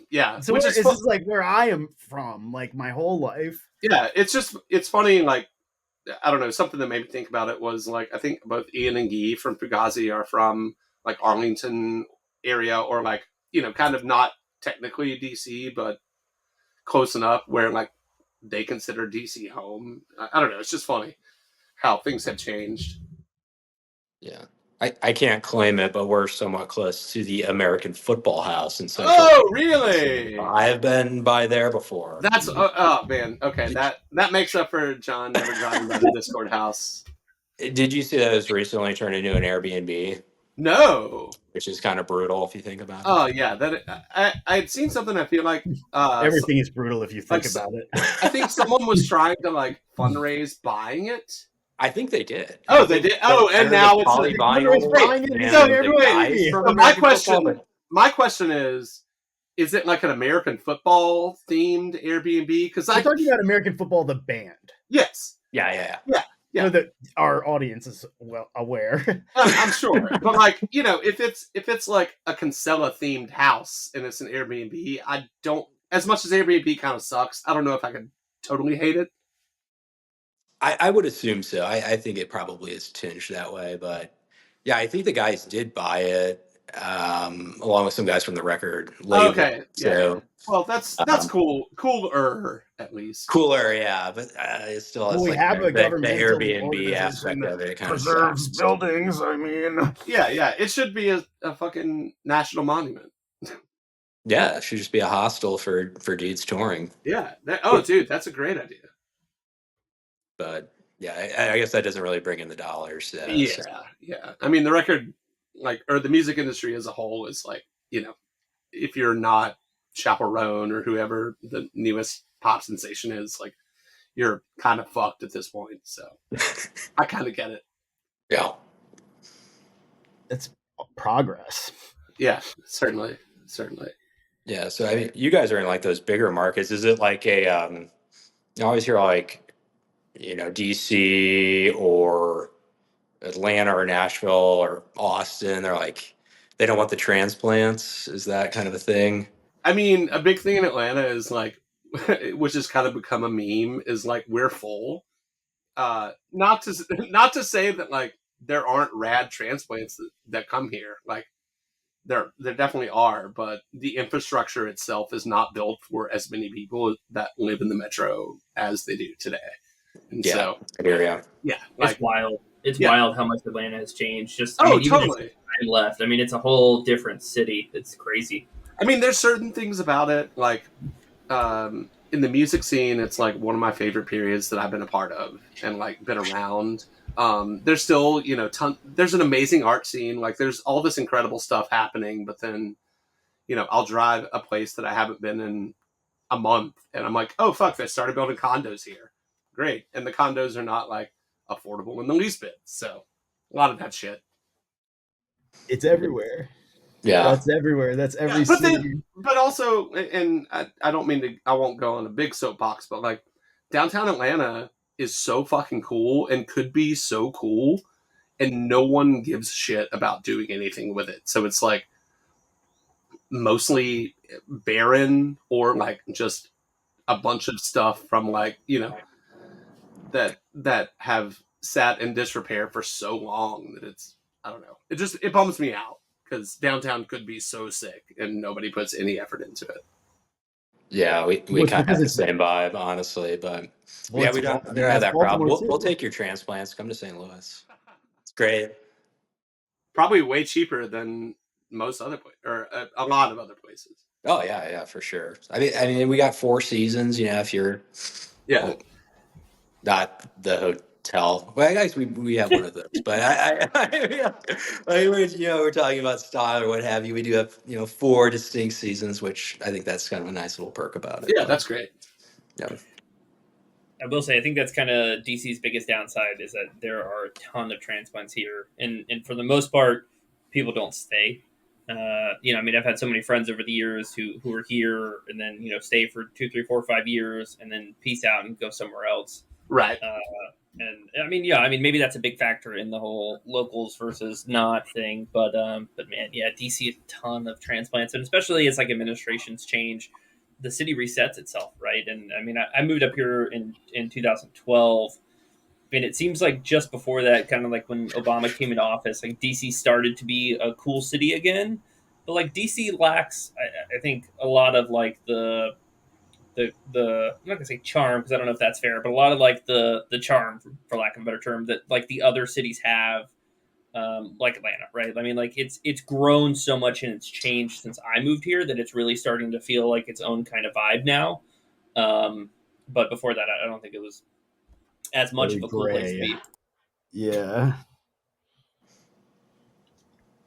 Yeah. So this is like where I am from, like my whole life. Yeah, it's funny, like I don't know, something that made me think about it was like I think both Ian and Guy from Fugazi are from like Arlington area, or like, kind of not technically DC, but close enough where like they consider DC home. I don't know, it's just funny how things have changed. Yeah. I can't claim it, but we're somewhat close to the American Football House in Central. Oh, really? I've been by there before. That's oh man. Okay, that makes up for John never driving by the Discord house. Did you see that it was recently turned into an Airbnb? No. Which is kind of brutal if you think about it. Oh yeah, that I'd seen something. I feel like everything is brutal if you think about it. I think someone was trying to like fundraise buying it. I think they did. Oh, they did. Oh, and now it's like my question is it like an American football themed Airbnb? Because I'm talking about American football, the band. Yes. Yeah. That our audience is well aware. I'm sure, but like if it's like a Kinsella themed house and it's an Airbnb, I don't. As much as Airbnb kind of sucks, I don't know if I could totally hate it. I would assume so. I think it probably is tinged that way, but yeah, I think the guys did buy it along with some guys from the record label. Okay, so, well, that's cool. Cooler, at least. Cooler, yeah, but it still has we like have a the government Airbnb aspect of it. It kind preserves of sucks. buildings. I mean, yeah, it should be a fucking national monument. Yeah, it should just be a hostel for dudes touring. Yeah. Dude, that's a great idea. But yeah, I guess that doesn't really bring in the dollars. Yeah. I mean, the record, or the music industry as a whole is like, if you're not Chaperone or whoever the newest pop sensation is, like, you're kind of fucked at this point. So I kind of get it. Yeah. It's progress. Yeah, certainly. Yeah. So I mean, you guys are in like those bigger markets. Is it like a? I always hear like, DC or Atlanta or Nashville or Austin. They're like, they don't want the transplants. Is that kind of a thing? I mean, a big thing in Atlanta is like, which has kind of become a meme, is like we're full. Not to say that like there aren't rad transplants that come here. Like there definitely are, but the infrastructure itself is not built for as many people that live in the metro as they do today. And yeah, so I hear you. Yeah, it's wild. It's Yeah. wild how much Atlanta has changed. Just, I mean, even Totally. since I left, I mean, it's a whole different city. It's crazy. I mean, there's certain things about it, like in the music scene, it's like one of my favorite periods that I've been a part of and like been around. There's still, there's an amazing art scene. Like there's all this incredible stuff happening, but then, I'll drive a place that I haven't been in a month and I'm like, oh, fuck, they started building condos here. Great. And the condos are not like affordable in the least bit. So a lot of that shit. It's everywhere. Yeah. That's everywhere. That's every but city. then, but also, and I don't mean to, I won't go on a big soapbox, but like downtown Atlanta is so fucking cool and could be so cool, and no one gives a shit about doing anything with it. So it's like mostly barren or like just a bunch of stuff from like, that have sat in disrepair for so long that it's, I don't know. It bums me out because downtown could be so sick and nobody puts any effort into it. Yeah, we Well, it's kind of have because the it's same vibe, honestly. But well, yeah, it's we don't have that's that problem. Baltimore We'll too. take your transplants. Come to St. Louis. It's great. Probably way cheaper than most other places or a lot of other places. Oh yeah, for sure. I mean, we got 4 Seasons. If you're Yeah. not the hotel. Well, I guess we have one of those, but we're talking about style or what have you. We do have 4 distinct seasons, which I think that's kind of a nice little perk about it. Yeah, that's great. Yeah. I will say, I think that's kind of DC's biggest downside is that there are a ton of transplants here, and for the most part, people don't stay. I mean, I've had so many friends over the years who are here and then stay for 2, 3, 4, 5 years and then peace out and go somewhere else. Right. And I mean, maybe that's a big factor in the whole locals versus not thing. But man, yeah, DC a ton of transplants, and especially as like administrations change, the city resets itself, right? And I mean, I moved up here in 2012, and it seems like just before that, kind of like when Obama came into office, like DC started to be a cool city again. But like DC lacks, I think, a lot of like the I'm not gonna say charm because I don't know if that's fair, but a lot of like the charm, for lack of a better term, that like the other cities have, like Atlanta, right? I mean, like it's grown so much and it's changed since I moved here that it's really starting to feel like its own kind of vibe now. But before that, I don't think it was as much Very of a cool place to gray. be. Yeah.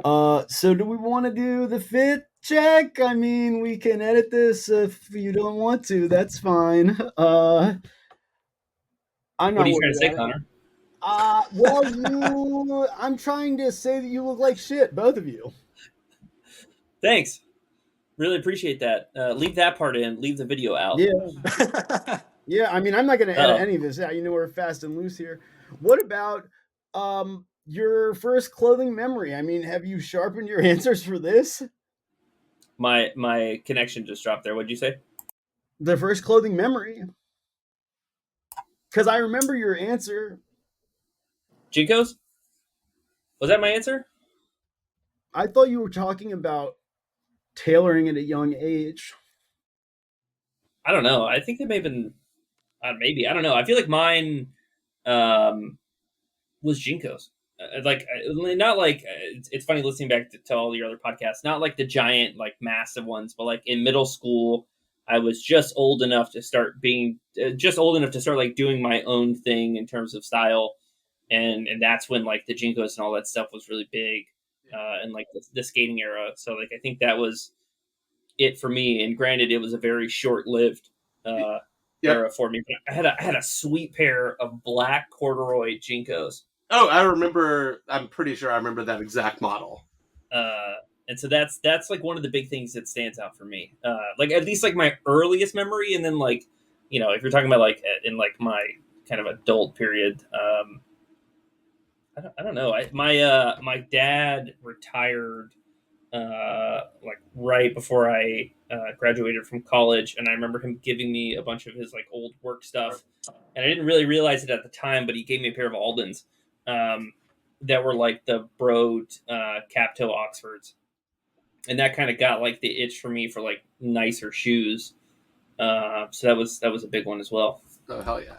So do we want to do the fit check? I mean, we can edit this if you don't want to. That's fine. I'm What not are you trying worried to say, about it. Connor? Well, I'm trying to say that you look like shit, both of you. Thanks. Really appreciate that. Leave that part in. Leave the video out. Yeah. Yeah, I mean, I'm not going to edit any of this out. We're fast and loose here. What about your first clothing memory? I mean, have you sharpened your answers for this? My connection just dropped there. What'd you say? The first clothing memory. Because I remember your answer. Jinkos? Was that my answer? I thought you were talking about tailoring at a young age. I don't know. I think it may have been maybe. I don't know. I feel like mine was Jinkos. Not like it's funny listening back to all your other podcasts. Not like the giant, like massive ones, but like in middle school, I was just old enough to start like doing my own thing in terms of style, and that's when like the Jinkos and all that stuff was really big, and like the skating era. So like I think that was it for me. And granted, it was a very short lived era for me. But I had a sweet pair of black corduroy Jinkos. Oh, I remember. I'm pretty sure I remember that exact model. And so that's like one of the big things that stands out for me. Like at least like my earliest memory, and then like if you're talking about like in like my kind of adult period, I don't know. My dad retired like right before I graduated from college, and I remember him giving me a bunch of his like old work stuff, and I didn't really realize it at the time, but he gave me a pair of Aldens that were like the broad cap toe Oxfords, and that kind of got like the itch for me for like nicer shoes. So that was a big one as well. Oh hell yeah!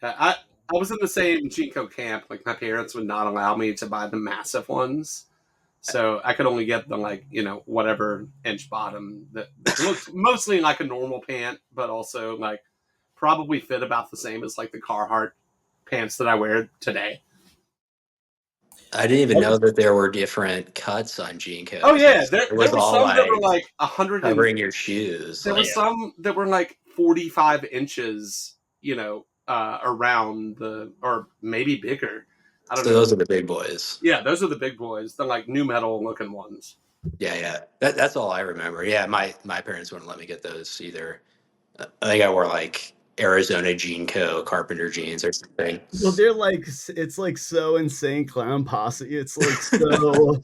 I I was in the same Jinko camp. Like, my parents would not allow me to buy the massive ones. So I could only get the, like, whatever inch bottom that looked mostly like a normal pant, but also, like, probably fit about the same as, like, the Carhartt pants that I wear today. I didn't even know that there were different cuts on jean coats. Oh, yeah. It There was were all some that like were, like, 100 covering your shoes. There were some that were, like, 45 inches, around or maybe bigger. I don't know. Those are the big boys. Yeah, those are the big boys. The, like, new metal looking ones. Yeah. That's all I remember. Yeah, my parents wouldn't let me get those either. I think I wore like Arizona jean coat, carpenter jeans or something. Well, they're like, it's like so insane clown posse. It's like so,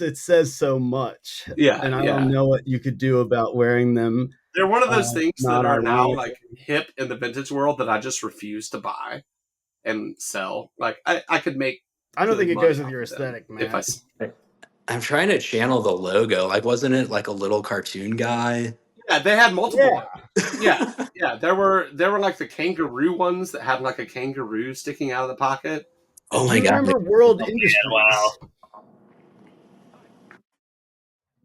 it says so much. Yeah, and I yeah. don't know what you could do about wearing them. They're one of those things not that are now, ironically. like, hip in the vintage world that I just refuse to buy and sell. Like, I could make. I don't think it money goes with off your of them aesthetic, man. if I'm trying to channel the logo. Like, wasn't it like a little cartoon guy? Yeah, they had multiple. Yeah. Yeah. There were like the kangaroo ones that had like a kangaroo sticking out of the pocket. Oh Do my you god! remember World Industries? wow.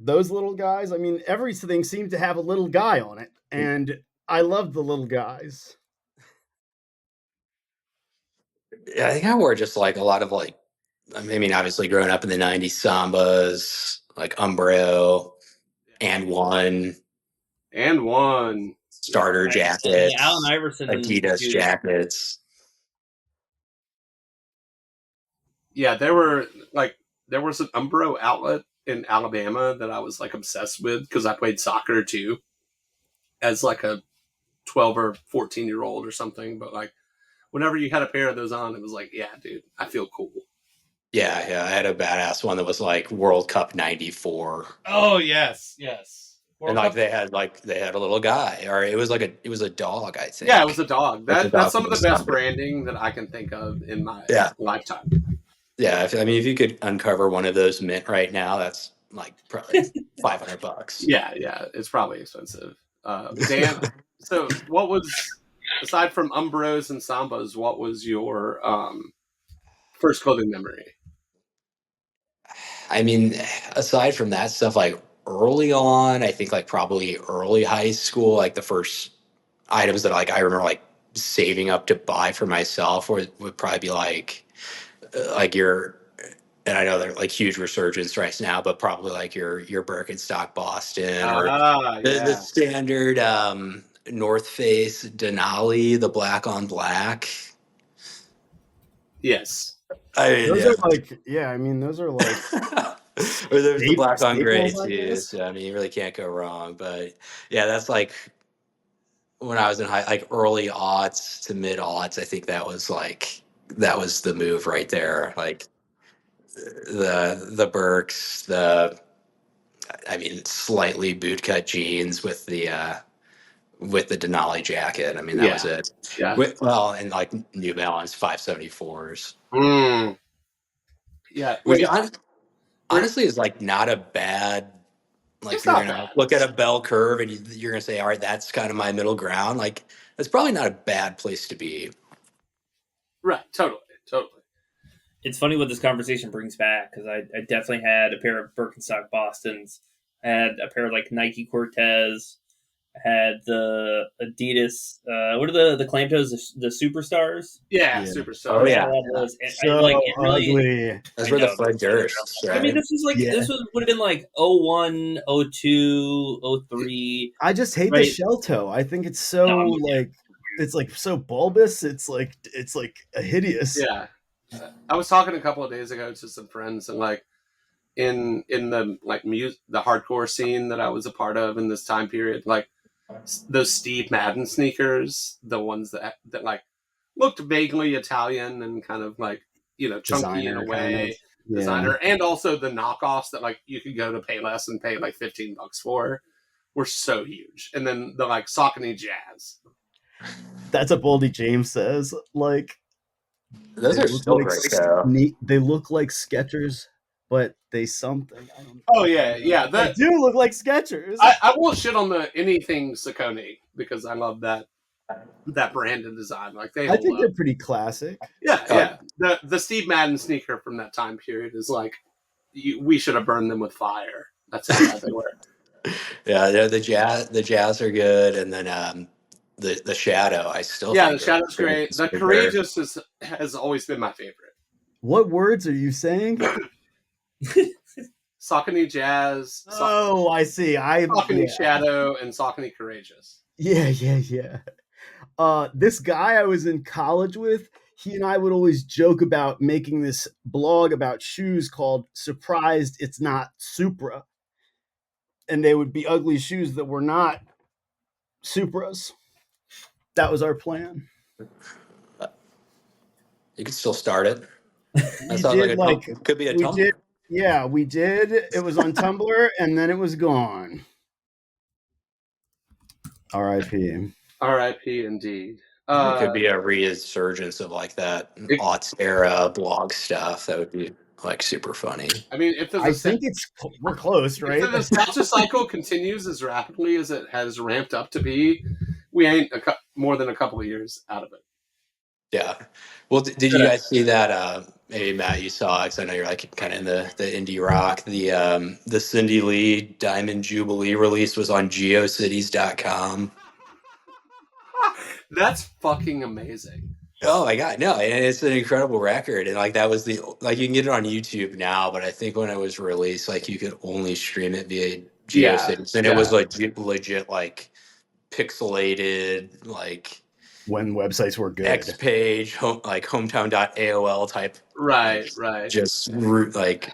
Those little guys. I mean, everything seemed to have a little guy on it, and I loved the little guys. Yeah, I think I wore just like a lot of like, I mean, obviously growing up in the '90s, Sambas, like Umbro, and one starter jackets, Allen Iverson, Adidas jackets. Yeah, there was an Umbro outlet in Alabama that I was like obsessed with because I played soccer too, as like a 12 or 14-year-old or something. But like, whenever you had a pair of those on, it was like, yeah, dude, I feel cool. Yeah, I had a badass one that was like World Cup '94. Oh yes. And like they had a little guy, or it was a dog, I think. Yeah, it was a dog. Like That's some of the best branding that I can think of in my lifetime. Yeah, I mean, if you could uncover one of those mint right now, that's like probably $500. Yeah, it's probably expensive. Dan, so what was, aside from Umbros and Sambas, what was your first clothing memory? I mean, aside from that stuff, like early on, I think like probably early high school, like the first items that like I remember like saving up to buy for myself would probably be like your, and I know they're like huge resurgence right now, but probably like your Birkenstock Boston or the standard North Face Denali, the black on black. Yes. Those are like, I mean, those are like, or there's the black on gray staples, I too. guess. So I mean, you really can't go wrong. But yeah, that's like when I was in like early aughts to mid aughts. I think that was the move right there. Like the Birks, slightly bootcut jeans with the Denali jacket. I mean, that was it. Yeah. And like New Balance 574s. Yeah. Which honestly is like not a bad, like you're gonna look at a bell curve and you're gonna say, all right, that's kind of my middle ground. Like that's probably not a bad place to be. Right. Totally. It's funny what this conversation brings back, because I definitely had a pair of Birkenstock Bostons. I had a pair of like Nike Cortez. I had the Adidas. What are the clam toes? The Superstars. Yeah, Superstars. Oh yeah, ugly. Those were the Fred Durst. Right? I mean, this would have been like 01, 02, 03. I just hate the shell toe. I think it's so it's like so bulbous. It's like hideous. Yeah. I was talking a couple of days ago to some friends, and like in the like the hardcore scene that I was a part of in this time period, like those Steve Madden sneakers, the ones that like looked vaguely Italian and kind of like, chunky designer in a way, kind of. Designer, and also the knockoffs that like you could go to Payless and pay like $15 for, were so huge. And then the like Saucony Jazz. That's what Boldy James says. Like, those are still great. They look like Skechers, but they something. I don't know. Oh yeah. They do look like Skechers. I won't shit on anything Saucony because I love that that brand and design. Like they I hold think up. they're pretty classic. Yeah. The Steve Madden sneaker from that time period is like we should have burned them with fire. That's how bad they were. Yeah, the jazz are good, and then the shadow I still Yeah, the think Shadow's great. The Courageous has always been my favorite. What words are you saying? Saucony Jazz, Oh, I see. Saucony Shadow, and Saucony Courageous. Yeah. This guy I was in college with, he and I would always joke about making this blog about shoes called Surprised It's Not Supra. And they would be ugly shoes that were not Supras. That was our plan. You can still start it. That sounds did like could be a we Tumblr. did. Yeah, we did. It was on Tumblr and then it was gone. R.I.P. R.I.P. Indeed. It could be a resurgence of like that aughts era blog stuff. That would be like super funny. I mean, if we're close, right? If the nostalgia cycle continues as rapidly as it has ramped up to be, we ain't more than a couple of years out of it. Yeah. Well, did you guys see that? Maybe Matt, you saw, because I know you're like kind of in the indie rock. The Cindy Lee Diamond Jubilee release was on geocities.com. That's fucking amazing. Oh my god, no, and it's an incredible record, and like that was you can get it on YouTube now, but I think when it was released, like you could only stream it via GeoCities, and it was like legit like pixelated, like when websites were good, X page, like hometown.aol type, right, just like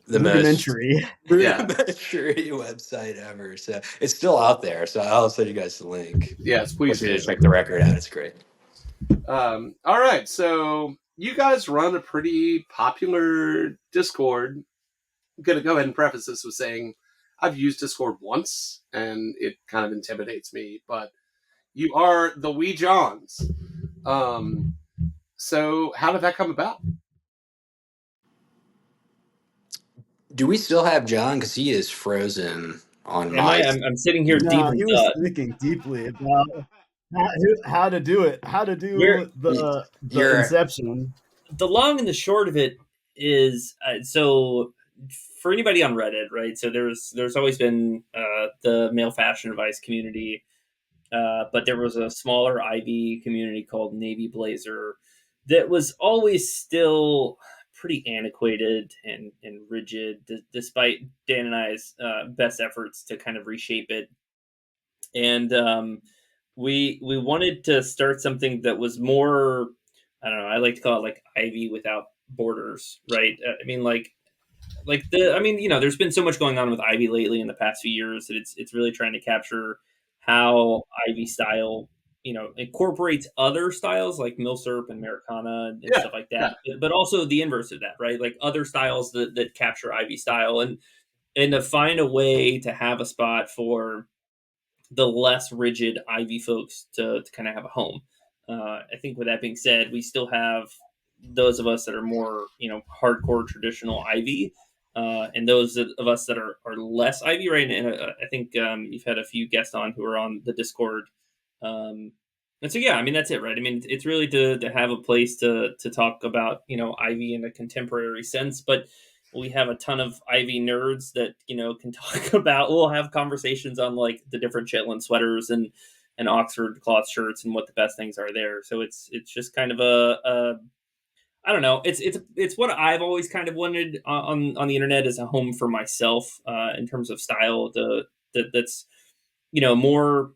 the rudimentary website ever. So it's still out there. So I'll send you guys the link. Yes, please do. Check the record out. It's great. All right, so you guys run a pretty popular Discord. I'm gonna go ahead and preface this with saying I've used Discord once and it kind of intimidates me, but you are the Weejawnz. So how did that come about? Do we still have John? Because he is frozen on I'm sitting here deep in he was thinking deeply about how to do it, the inception. The long and the short of it is, so for anybody on Reddit, right? So there's always been the male fashion advice community, but there was a smaller IB community called Navy Blazer that was always still pretty antiquated and rigid, despite Dan and I's best efforts to kind of reshape it. And we wanted to start something that was more, I don't know, I like to call it like Ivy without borders, right? I mean, there's been so much going on with Ivy lately in the past few years that it's really trying to capture how Ivy style, incorporates other styles like Milsurp and Americana and stuff like that, but also the inverse of that, right? Like other styles that capture Ivy style, and to find a way to have a spot for the less rigid Ivy folks to kind of have a home. I think with that being said, we still have those of us that are more, hardcore traditional Ivy, and those of us that are less Ivy, right? And I think you've had a few guests on who are on the Discord. And so, yeah, I mean, that's it, right? I mean, it's really to have a place to talk about, Ivy in a contemporary sense, but we have a ton of Ivy nerds that, can talk about, we'll have conversations on like the different Shetland sweaters and Oxford cloth shirts and what the best things are there. So it's just kind of I don't know. It's what I've always kind of wanted on the internet as a home for myself, in terms of style, that's, more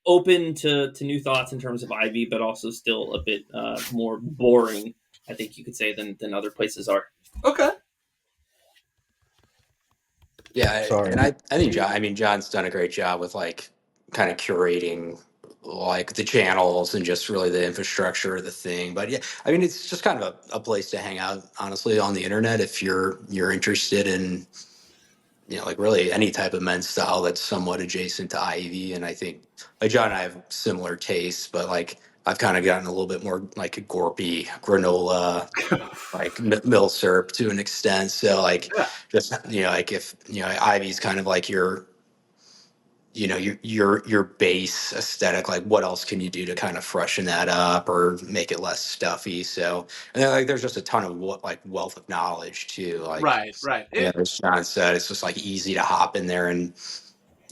open to new thoughts in terms of Ivy, but also still a bit more boring, I think you could say, than other places are. Okay. Yeah, and I think John's done a great job with like kind of curating like the channels and just really the infrastructure of the thing. But yeah, I mean, it's just kind of a place to hang out, honestly, on the internet if you're interested in, like really any type of men's style that's somewhat adjacent to Ivy. And I think like John and I have similar tastes, but like I've kind of gotten a little bit more like a gorpy granola, like Milsurp to an extent. So like just, like if, Ivy's kind of like your you know, your base aesthetic, like what else can you do to kind of freshen that up or make it less stuffy. So, and then like there's just a ton of like wealth of knowledge too, like, Right. yeah, as John said, it's just like easy to hop in there and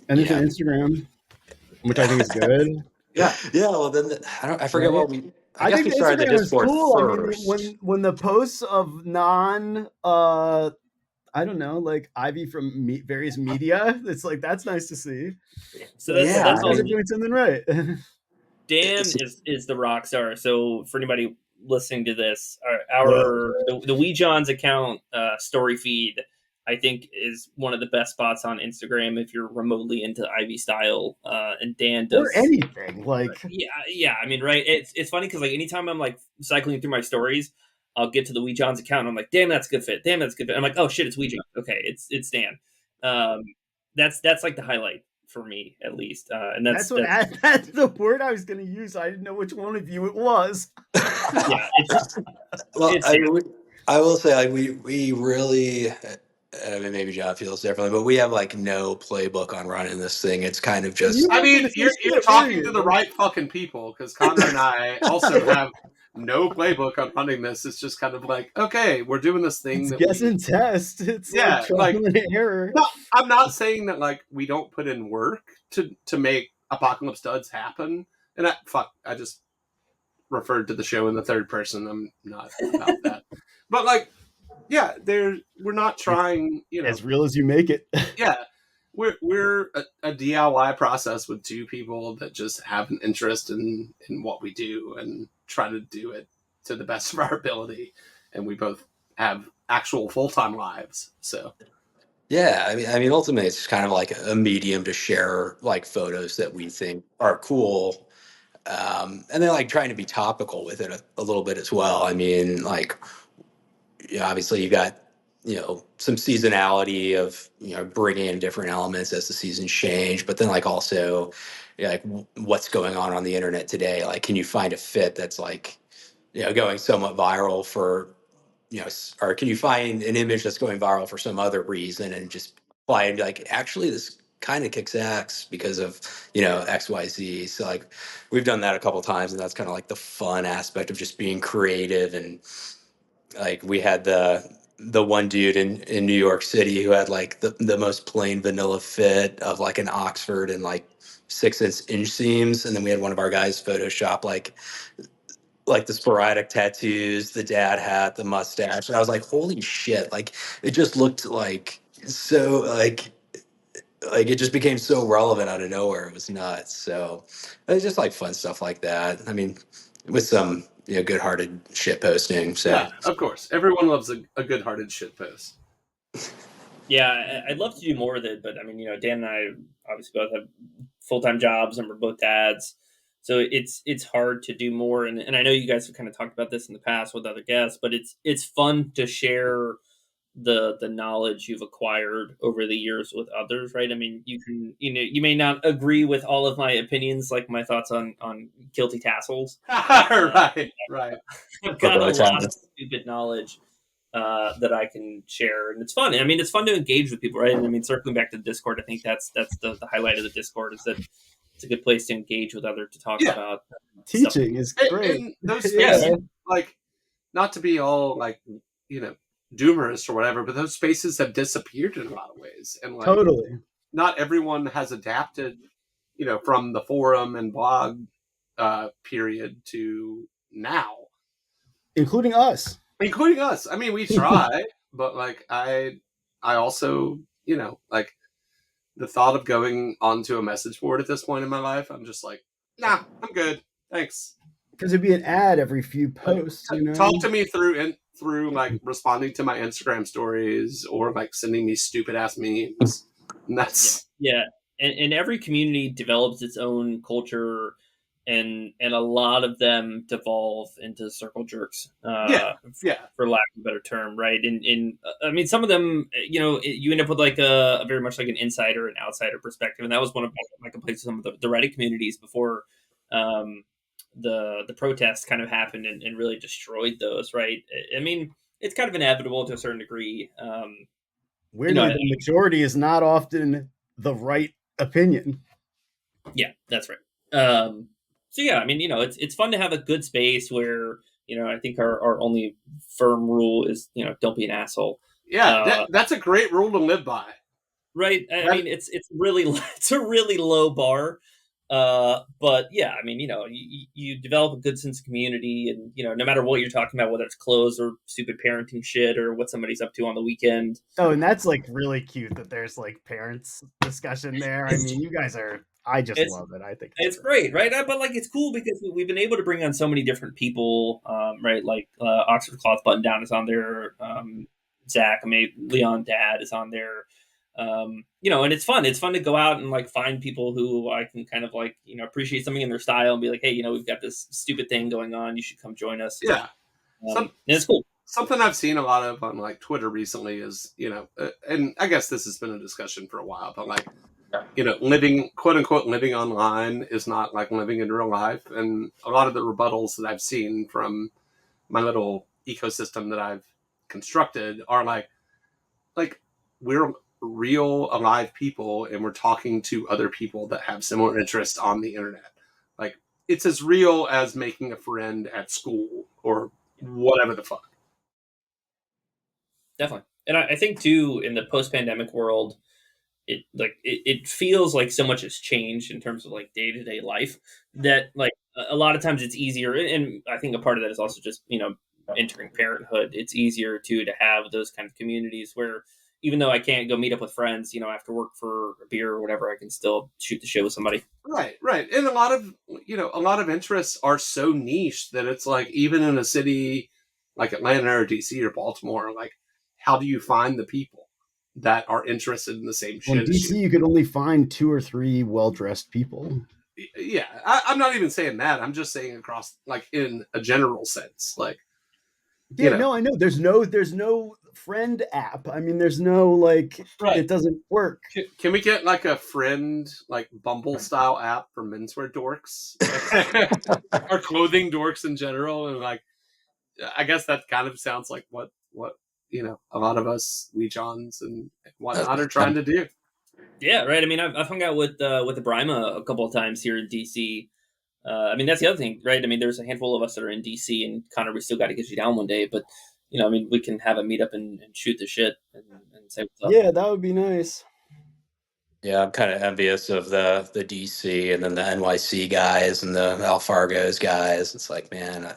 there's yeah. an Instagram, which I think is good. Yeah. Well then I forget Right? what I I guess think we the started the Instagram is Discord cool. I mean, first. when the posts of I don't know, like Ivy from various media, it's like that's nice to see. So So yeah, that's you guys also are doing something right. Dan is the rock star. So for anybody listening to this, the Weejawnz account story feed, I think, is one of the best spots on Instagram if you're remotely into Ivy style. And Dan does or anything like yeah. I mean, right? It's funny because like anytime I'm like cycling through my stories, I'll get to the Weejawnz account. And I'm like, damn, that's a good fit. Damn, that's a good fit. I'm like, oh shit, it's Weejawnz. Okay, it's Dan. That's like the highlight for me at least. And that's the word I was going to use. I didn't know which one of you it was. yeah. Well, It's I will say, like, we really, I mean, maybe John feels differently, but we have like no playbook on running this thing. It's kind of just, You I make mean, the you're shit, talking really. to the right fucking people, because Connor and I also have no playbook on running this. It's just kind of like, okay, we're doing this thing It's that guess and test. It's Yeah, like trial and error. No, I'm not saying that like we don't put in work to make Apocalypse Duds happen. And I just referred to the show in the third person. I'm not about that. But like, yeah, we're not trying, you know, As real as you make it. yeah. We're a DIY process with two people that just have an interest in what we do and try to do it to the best of our ability. And we both have actual full-time lives. So yeah, I mean, ultimately, it's kind of like a medium to share like photos that we think are cool. And then like trying to be topical with it a little bit as well. I mean, like, you know, obviously you got, you know, some seasonality of, you know, bringing in different elements as the seasons change, but then like also, you know, like what's going on the internet today? Like, can you find a fit that's like, you know, going somewhat viral for, you know, or can you find an image that's going viral for some other reason and just apply and be like, actually, this kind of kicks ass because of, you know, XYZ. So like we've done that a couple times, and that's kind of like the fun aspect of just being creative. And like we had the one dude in New York City who had like the most plain vanilla fit of like an Oxford and like 6-inch inseams, and then we had one of our guys Photoshop like the sporadic tattoos, the dad hat, the mustache. And I was like, holy shit. Like it just looked like so like it just became so relevant out of nowhere. It was nuts. So it was just like fun stuff like that. I mean, with some, you know, good hearted shit posting. So yeah, of course. Everyone loves a good-hearted shit post. Yeah, I'd love to do more with it, but I mean, you know, Dan and I obviously both have full-time jobs and we're both dads, so it's hard to do more. And I know you guys have kind of talked about this in the past with other guests, but it's fun to share the knowledge you've acquired over the years with others, right? I mean, you may not agree with all of my opinions, like my thoughts on guilty tassels. right. I've got a lot of stupid knowledge that I can share, and it's fun. I mean, it's fun to engage with people, right? And I mean, circling back to the Discord, I think that's the highlight of the Discord is that it's a good place to engage with others to talk about teaching is great. And those spaces, like, not to be all like, you know, doomerist or whatever, but those spaces have disappeared in a lot of ways, and like, totally, not everyone has adapted, you know, from the forum and blog period to now, including us. I mean, we try, but like I also, you know, like the thought of going onto a message board at this point in my life, I'm just like, nah, I'm good, thanks. Because it'd be an ad every few posts. Like, you know, talk to me through like responding to my Instagram stories or like sending me stupid ass memes. And that's and every community develops its own culture, and a lot of them devolve into circle jerks. For lack of a better term, right? And I mean, some of them, you know, you end up with like a very much like an insider and outsider perspective, and that was one of my complaints with some of the Reddit communities before the protests kind of happened and really destroyed those, right? I mean, it's kind of inevitable to a certain degree. Weirdly, the majority is not often the right opinion. Yeah, that's right. So yeah, I mean, it's fun to have a good space where I think our only firm rule is don't be an asshole. Yeah, that's a great rule to live by. Right. I That, mean, it's really it's a really low bar. But yeah, I mean, you develop a good sense of community, and no matter what you're talking about, whether it's clothes or stupid parenting shit or what somebody's up to on the weekend. Oh, and that's like really cute that there's like parents discussion there. I It's mean, you guys are. I just it's love it. I think it's great, right? But like, it's cool because we've been able to bring on so many different people, right? Like Oxford Cloth Button Down is on there. Zach, I mean, Leon Dad is on there. And it's fun. It's fun to go out and like find people who I can kind of like appreciate something in their style and be like, hey, we've got this stupid thing going on. You should come join us. yeah. And it's cool. Something I've seen a lot of on like Twitter recently is, and I guess this has been a discussion for a while, but like, living, quote unquote, living online is not like living in real life. And a lot of the rebuttals that I've seen from my little ecosystem that I've constructed are like we're real alive people and we're talking to other people that have similar interests on the internet. Like it's as real as making a friend at school or whatever the fuck. Definitely. And I think too, in the post-pandemic world, it feels like so much has changed in terms of like day-to-day life that like a lot of times it's easier. And I think a part of that is also just entering parenthood. It's easier to have those kind of communities where even though I can't go meet up with friends after work for a beer or whatever, I can still shoot the shit with somebody. Right. And a lot of interests are so niche that it's like even in a city like Atlanta or DC or Baltimore, like how do you find the people that are interested in the same shit? Well, in DC, you could only find 2 or 3 well-dressed people. Yeah, I'm not even saying that. I'm just saying across, like, in a general sense, like. Yeah, no, I know. There's no friend app. I mean, there's no like. Right. It doesn't work. Can we get like a friend like Bumble style app for menswear dorks or clothing dorks in general? And like, I guess that kind of sounds like what a lot of us Weejawnz and whatnot are trying to do. Yeah, right. I mean, I've hung out with the Brima a couple of times here in DC. I mean, that's the other thing, right? I mean, there's a handful of us that are in DC, and Connor, we still got to get you down one day. But I mean, we can have a meetup and shoot the shit and say what's up. Yeah, that would be nice. Yeah, I'm kind of envious of the DC and then the NYC guys and the Alfargos guys. It's like, man,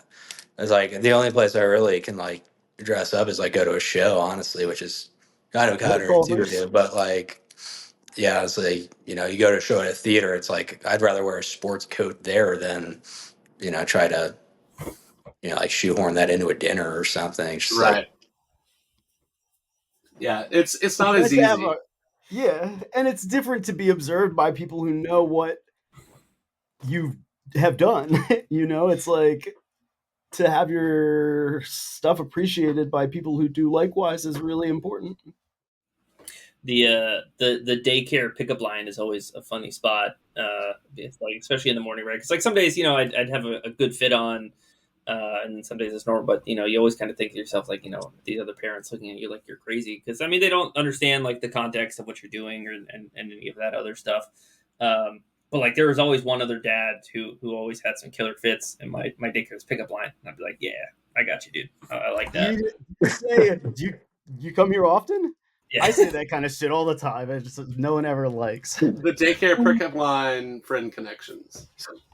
it's like the only place I really can like dress up is like go to a show, honestly, which is kind of counterintuitive. But like, yeah, it's like you go to a show at a theater. It's like I'd rather wear a sports coat there than try to like shoehorn that into a dinner or something. It's just right. Like, yeah, it's not as easy. Yeah, and it's different to be observed by people who know what you have done. It's like to have your stuff appreciated by people who do likewise is really important. The daycare pickup line is always a funny spot. It's like, especially in the morning, right? Because like some days, I'd have a good fit on, and some days it's normal. But you always kind of think to yourself, like, these other parents looking at you like you're crazy because I mean they don't understand like the context of what you're doing and any of that other stuff. But like there was always one other dad who always had some killer fits in my daycare's pickup line, and I'd be like, yeah, I got you, dude. I like that. Do you come here often? Yeah. I say that kind of shit all the time. It's just no one ever likes the daycare pickup line friend connections.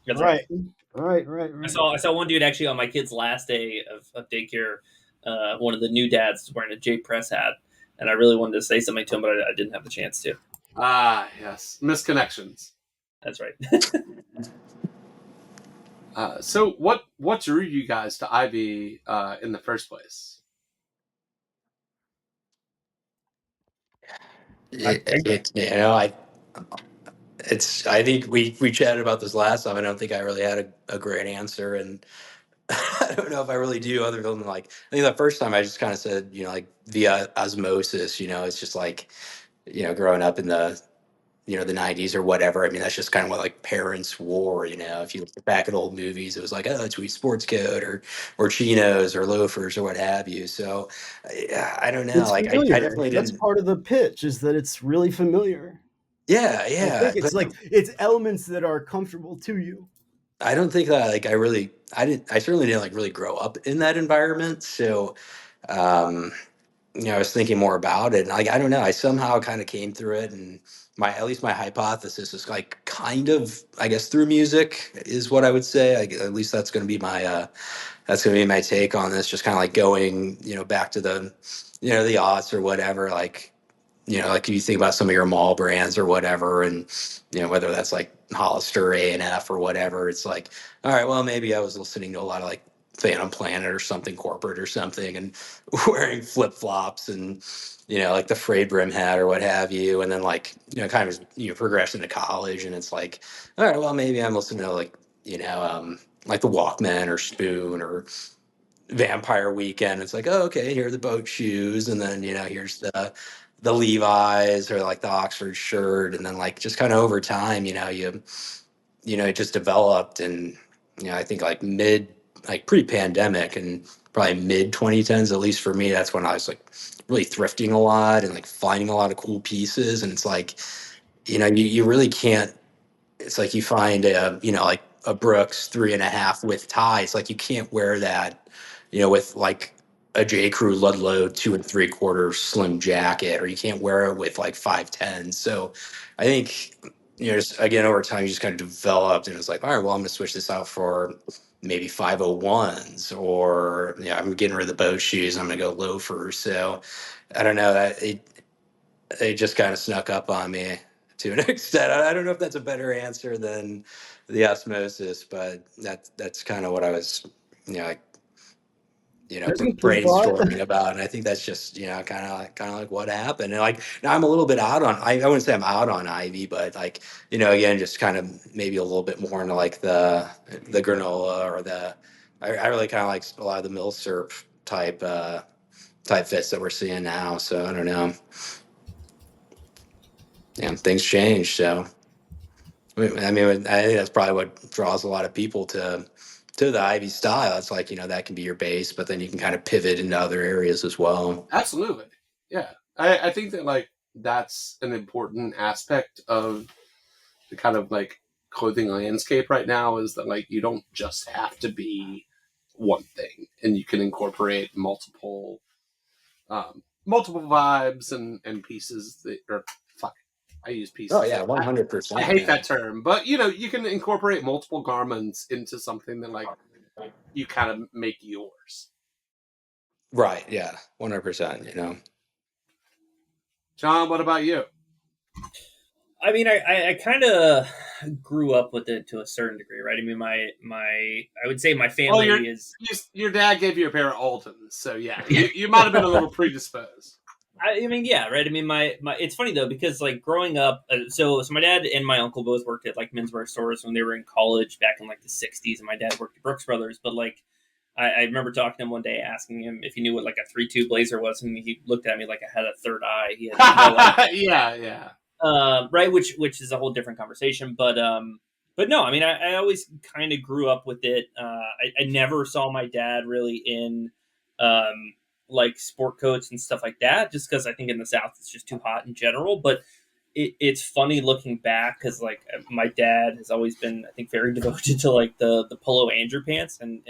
That's right. I saw one dude actually on my kid's last day of daycare. One of the new dads was wearing a J Press hat, and I really wanted to say something to him, but I didn't have the chance to. Ah, yes, misconnections. That's right. So what drew you guys to Ivy in the first place? I think we chatted about this last time. I don't think I really had a great answer, and I don't know if I really do. Other than like, I think the first time I just kind of said, like via osmosis. It's just like, growing up in the the 90s or whatever. I mean, that's just kind of what like parents wore. If you look back at old movies, it was like, oh, it's a sports coat or chinos or loafers or what have you. So I don't know. It's like familiar. I definitely That's didn't. part of the pitch is that it's really familiar. Yeah, I yeah. think it's like it's elements that are comfortable to you. I don't think that like I certainly didn't like really grow up in that environment. So um I was thinking more about it, and like I don't know, I somehow kind of came through it, and my at least my hypothesis is like kind of I guess through music is what I would say. Like, at least that's going to be my take on this. Just kind of like going back to the aughts or whatever. Like like if you think about some of your mall brands or whatever, and whether that's like Hollister, A&F, or whatever, it's like, all right, well, maybe I was listening to a lot of like Phantom Planet or something corporate or something, and wearing flip flops and like the frayed brim hat or what have you, and then like kind of progress into college, and it's like, all right, well, maybe I'm listening to like like the Walkman or Spoon or Vampire Weekend. It's like, oh, okay, here are the boat shoes, and then here's the Levi's or like the Oxford shirt, and then like just kind of over time, it just developed, and I think like pre-pandemic and probably mid 2010s, at least for me, that's when I was like really thrifting a lot and like finding a lot of cool pieces, and it's like you really can't. It's like you find like a Brooks 3.5 with tie. It's like you can't wear that, with like a J. Crew Ludlow 2 3/4 slim jacket, or you can't wear it with like 510. So I think just again over time you just kind of developed, and it's like, all right, well, I'm gonna switch this out for maybe 501s, or I'm getting rid of the boat shoes. I'm gonna go loafers. So I don't know that it just kind of snuck up on me to an extent. I don't know if that's a better answer than the osmosis, but that's kind of what I was, like, That's a complete thought. brainstorming about, and I think that's just kind of like what happened. And like now I'm a little bit out on. I wouldn't say I'm out on Ivy, but like again, just kind of maybe a little bit more into like the granola or I really kind of like a lot of the milsurp type fits that we're seeing now. So I don't know. Yeah, things change. So I mean, I think that's probably what draws a lot of people to the Ivy style. It's like that can be your base, but then you can kind of pivot into other areas as well. Absolutely. Yeah. I think that like that's an important aspect of the kind of like clothing landscape right now, is that like you don't just have to be one thing, and you can incorporate multiple vibes and pieces that are fuck. I use pieces. Oh yeah, 100%. I hate that term, but you can incorporate multiple garments into something that like you kind of make yours. Right. Yeah. 100%. John, what about you? I mean, I kind of grew up with it to a certain degree, right? I mean, I would say my family is. Your dad gave you a pair of Altons, so yeah, you might have been a little predisposed. I mean, yeah, right. I mean, my it's funny though, because like growing up, so my dad and my uncle both worked at like menswear stores when they were in college back in like the '60s, and my dad worked at Brooks Brothers. But like, I remember talking to him one day, asking him if he knew what like a 3-2 blazer was, and he looked at me like I had a third eye. He had no idea. Yeah. Right, which is a whole different conversation, but no, I mean, I always kind of grew up with it. I never saw my dad really in like sport coats and stuff like that, just because I think in the South it's just too hot in general. But it's funny looking back, because like my dad has always been, I think, very devoted to like the polo Andrew pants, and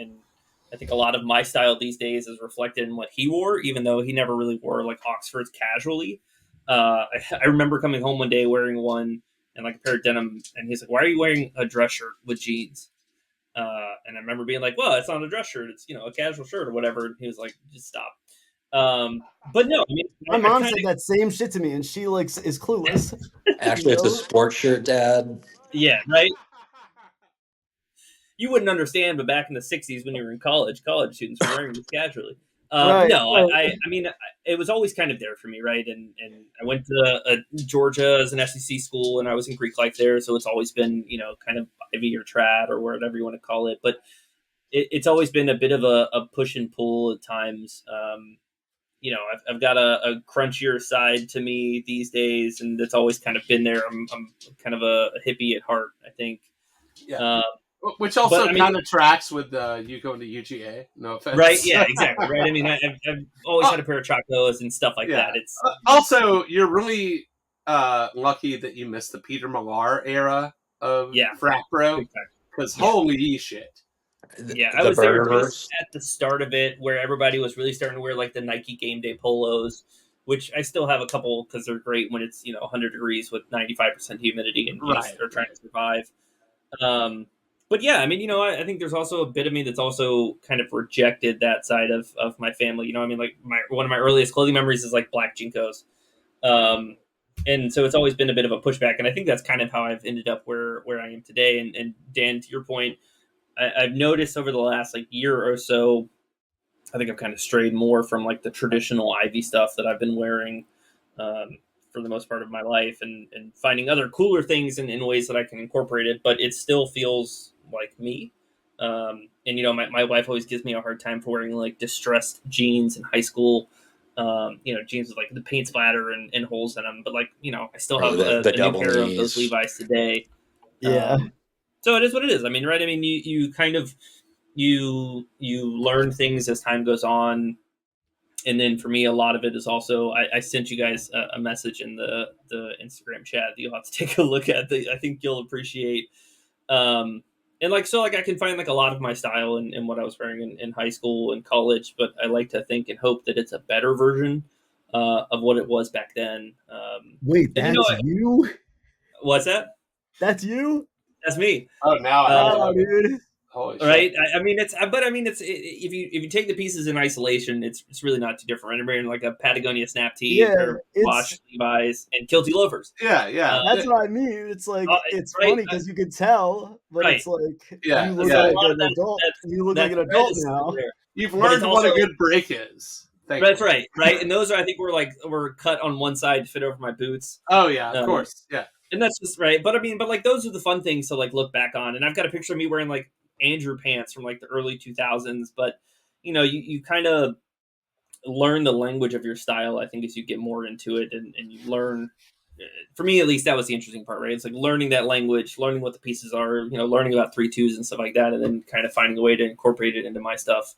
I think a lot of my style these days is reflected in what he wore, even though he never really wore like Oxfords casually. I remember coming home one day wearing one and like a pair of denim, and he's like, "Why are you wearing a dress shirt with jeans?" And I remember being like, "Well, it's not a dress shirt; it's a casual shirt or whatever." And he was like, "Just stop." But no, I mean, my mom said that same shit to me, and she like is clueless. Actually, it's a sports shirt, Dad. Yeah, right. You wouldn't understand, but back in the '60s when you were in college students were wearing this casually. Right. No, I mean, it was always kind of there for me, right? And I went to Georgia as an SEC school, and I was in Greek life there, so it's always been, kind of Ivy or trad or whatever you want to call it. But it's always been a bit of a push and pull at times. I've got a crunchier side to me these days, and it's always kind of been there. I'm kind of a hippie at heart, I think. Yeah. Which also kind of tracks with you going to UGA. No offense. Right? Yeah, exactly. Right. I mean, I've always had a pair of Chacos and stuff like that. It's also, you're really lucky that you missed the Peter Millar era of Yeah. Frat Bro, Big time. because Yeah. holy shit. Yeah, I The was there Burgerverse. just at the start of it, where everybody was really starting to wear like the Nike Game Day polos, which I still have a couple because they're great when it's 100 degrees with 95% humidity and Right. are trying to survive. But yeah, I mean, I think there's also a bit of me that's also kind of rejected that side of my family. I mean, like one of my earliest clothing memories is like black Jinkos. And so it's always been a bit of a pushback, and I think that's kind of how I've ended up where I am today. And Dan, to your point, I've noticed over the last like year or so, I think I've kind of strayed more from like the traditional Ivy stuff that I've been wearing for the most part of my life, and finding other cooler things in ways that I can incorporate it, but it still feels like me. And my wife always gives me a hard time for wearing like distressed jeans in high school. Jeans with like the paint splatter and holes in them, but like I still have the a new double pair of knees. those Levi's today. Yeah. So it is what it is. I mean, right? I mean, you kind of you learn things as time goes on, and then for me, a lot of it is also I sent you guys a message in the Instagram chat that you'll have to take a look at. I think you'll appreciate. And like I can find like a lot of my style in what I was wearing in high school and college, but I like to think and hope that it's a better version of what it was back then. Wait, and that's you? what's that? That's you? That's me. Oh, now I have to Wow, look at it. dude. Holy shit. Right. I mean, if you take the pieces in isolation, it's really not too different. I'm wearing like a Patagonia snap tee, Yeah, a pair of it's- wash Levi's, and kilty loafers. Yeah. That's what I mean. It's like it's right, funny because you could tell, but right. it's like Yeah, you look yeah. like A lot an of adult. You look that like an thread adult is still now. there. You've But learned it's what a also- good break is. Thankfully. That's right. And those are, I think, were cut on one side to fit over my boots. Oh, yeah, of course. Yeah. And that's just right. But I mean, like those are the fun things to like look back on. And I've got a picture of me wearing like Andrew pants from like the early 2000s. But you kind of learn the language of your style, I think, as you get more into it, and you learn. For me, at least, that was the interesting part, right? It's like learning that language, learning what the pieces are, learning about 3/2s and stuff like that, and then kind of finding a way to incorporate it into my stuff.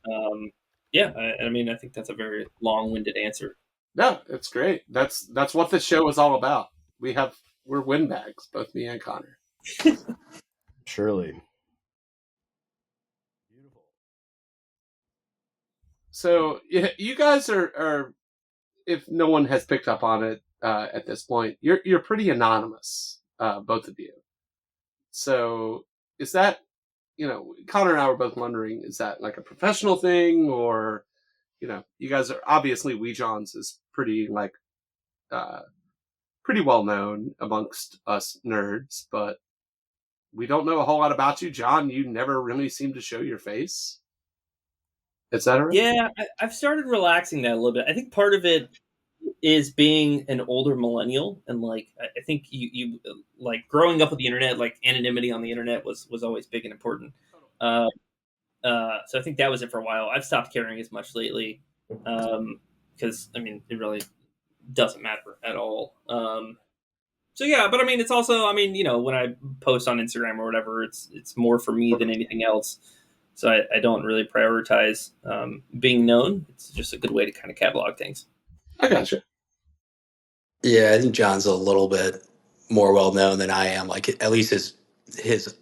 I mean, I think that's a very long-winded answer. No, it's great. That's what this show is all about. We're windbags, both me and Connor. Surely. Beautiful. So you guys are, if no one has picked up on it at this point, you're pretty anonymous, both of you. So is that, Connor and I were both wondering, is that like a professional thing, or you guys are obviously Weejawnz is pretty like pretty well known amongst us nerds, but we don't know a whole lot about you. John, you never really seem to show your face, etc. Yeah, I've started relaxing that a little bit. I think part of it is being an older millennial, and like I think you like growing up with the internet, like anonymity on the internet was always big and important. So I think that was it for a while. I've stopped caring as much lately because I mean it really doesn't matter at all. So yeah, but I mean it's also when I post on Instagram or whatever, it's more for me than anything else. So I don't really prioritize being known. It's just a good way to kind of catalog things. I gotcha. Yeah, I think John's a little bit more well known than I am. Like at least his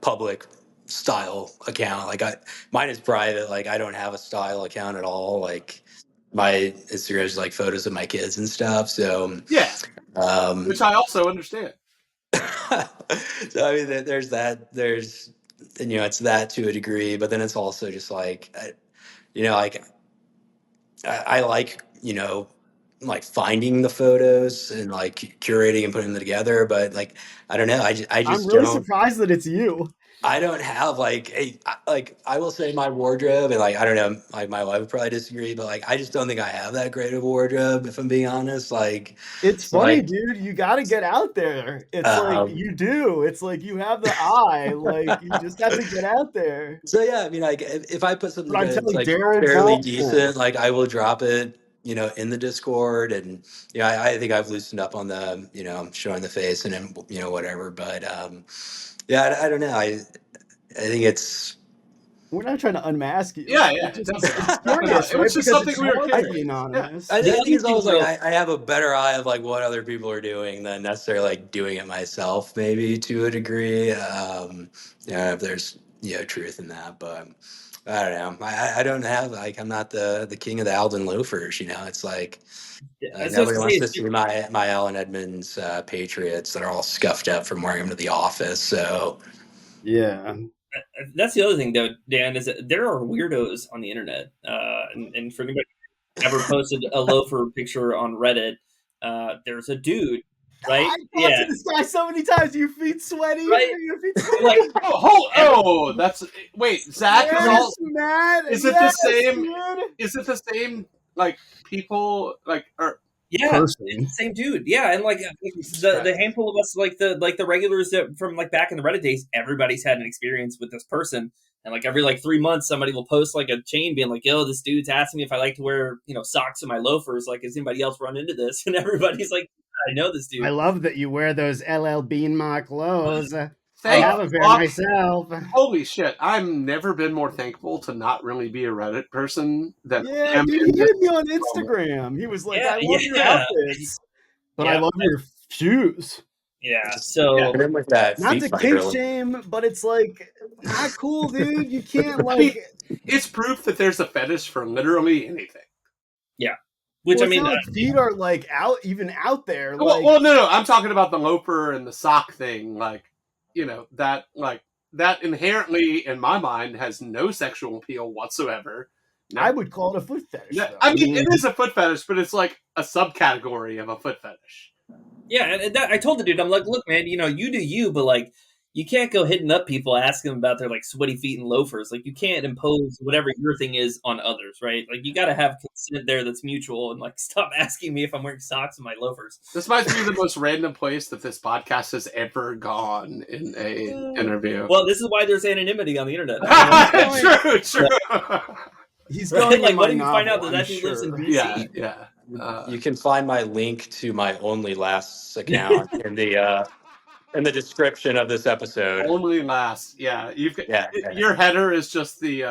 public style account. Like mine is private. Like I don't have a style account at all. Like my Instagram is like photos of my kids and stuff. So Yeah, which I also understand. So I mean, there's that. There's it's that to a degree, but then it's also just like like I like like finding the photos and like curating and putting them together, but like I don't know, I just I'm really don't. surprised that it's you. I don't have like I will say my wardrobe, and like I don't know, like my wife would probably disagree, but like I just don't think I have that great of a wardrobe, if I'm being honest. Like It's funny, like, dude. You got to get out there. It's like you do. It's like you have the eye. Like you just have to get out there. So yeah, I mean, like if I put something But I'm that's telling like Daryl fairly Cole- decent, like I will drop it, in the Discord, and I think I've loosened up on the, showing the face and then whatever. But yeah, I don't know. I think it's We're not trying to unmask you. Yeah, yeah, It's definitely. curious, It right? was just Because something it's we were hard to curious. be Yeah. anonymous. I The think other it's almost thing, like though- I have a better eye of like what other people are doing than necessarily like doing it myself, maybe to a degree. Yeah, if there's truth in that, but I don't know. I don't have like I'm not the king of the Alden loafers. It's like I was nobody gonna wants say, to see my Allen Edmonds Patriots that are all scuffed up from wearing them to the office. So Yeah. that's the other thing, though, Dan, is that there are weirdos on the internet. And for anybody who ever posted a loafer picture on Reddit, there's a dude, right? I talked to this guy so many times. Your feet sweaty. Right. Your feet sweaty. Like, That's wait. Zach is all. Matt. Is it the same? Is it the same? Like people like or yeah, person. it's the same dude. Yeah, and like the handful of us, like the regulars that from like back in the Reddit days, everybody's had an experience with this person. And like every like 3 months, somebody will post like a chain being like, "Yo, this dude's asking me if I like to wear socks in my loafers. Like, has anybody else run into this?" And everybody's like, "I know this dude." I love that you wear those LL Bean Mark lows. I thank have a pair fuck. myself. Holy shit! I've never been more thankful to not really be a Reddit person than I Yeah, am dude, in he this hit me on moment. Instagram. He was like, Yeah, "I love your yeah. outfits, but I Yeah. love your shoes." Yeah. So and then with that Not feet to finder, kink shame, but it's like not cool, dude. You can't I mean, like. it's proof that there's a fetish for literally anything. which Well, I mean, it's not like feet are like out there. Like, Well, no. I'm talking about the loafer and the sock thing. Like, that inherently, in my mind, has no sexual appeal whatsoever. No. I would call it a foot fetish. No, Though. I mean, it is a foot fetish, but it's like a subcategory of a foot fetish. yeah, and I told the dude, I'm like, look, man, you do you, but like, you can't go hitting up people asking them about their like sweaty feet and loafers. Like, you can't impose whatever your thing is on others, right? Like, you got to have consent there that's mutual, and like, stop asking me if I'm wearing socks in my loafers. This might be the most random place that this podcast has ever gone in a interview. Well, this is why there's anonymity on the internet. True. He's Right? going Like, in what my if you find out novel, that I'm that dude lives in sure. DC? Yeah. you can find my link to my Only Lasts account in the description of this episode. Only last, yeah. Yeah. Your header is just the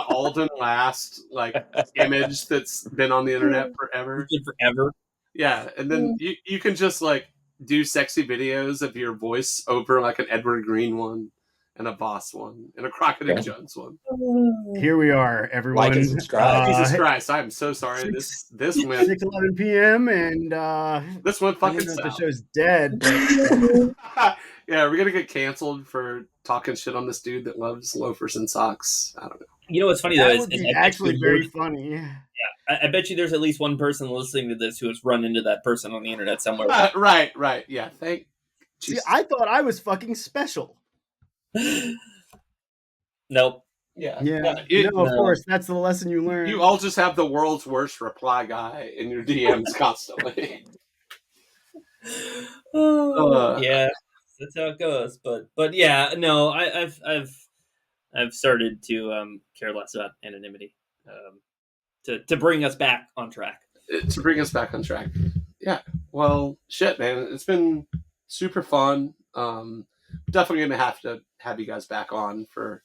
Alden Last like image that's been on the internet forever. Forever. Yeah, and then you can just like do sexy videos of your voice over like an Edward Green one, and a Boss one, and a Crockett and Jones one. Here we are, everyone. Like and subscribe. Jesus Christ, I am so sorry. This went 6:11 p.m. and this went I fucking don't know if the south. show's dead. But Yeah, we're gonna get canceled for talking shit on this dude that loves loafers and socks. I don't know. You know what's funny though that is, would is be I bet actually you very there's- funny. I bet you there's at least one person listening to this who has run into that person on the internet somewhere. Right. Yeah, See, Jesus. I thought I was fucking special. Nope. Yeah. Yeah, You, no, of no. course, that's the lesson you learn. you all just have the world's worst reply guy in your DMs constantly. Yeah, that's how it goes. But yeah, no, I've started to care less about anonymity to bring us back on track. To bring us back on track. Yeah. Well, shit, man. It's been super fun. Definitely gonna have to have you guys back on for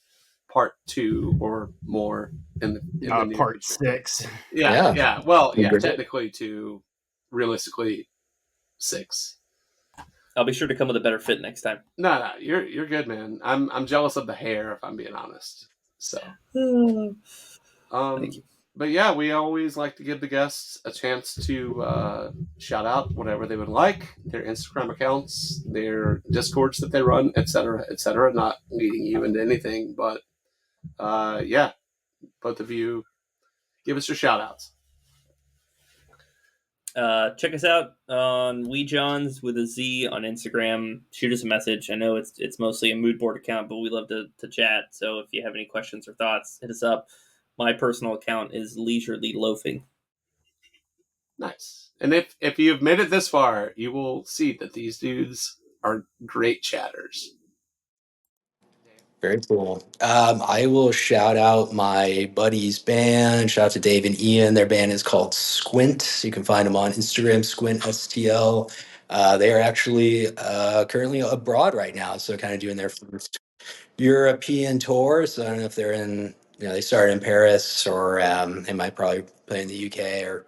part 2 or more in the near Part future. 6. Yeah. Well, yeah, Good. technically 2, realistically 6. I'll be sure to come with a better fit next time. No, you're good, man. I'm jealous of the hair, if I'm being honest. So, Thank you. but yeah, we always like to give the guests a chance to shout out whatever they would like, their Instagram accounts, their Discords that they run, etc., etc. Not leading you into anything, but yeah, both of you, give us your shout outs. Check us out on Weejawnz with a Z on Instagram. Shoot us a message. I know it's mostly a mood board account, but we love to chat. So if you have any questions or thoughts, hit us up. My personal account is Leisurely Loafing. Nice. And if you've made it this far, you will see that these dudes are great chatters. Very cool. I will shout out my buddy's band. Shout out to Dave and Ian. Their band is called Squint. You can find them on Instagram, Squint STL. They are actually currently abroad right now, so kind of doing their first European tour. So I don't know if they're in they started in Paris, or they might probably play in the UK or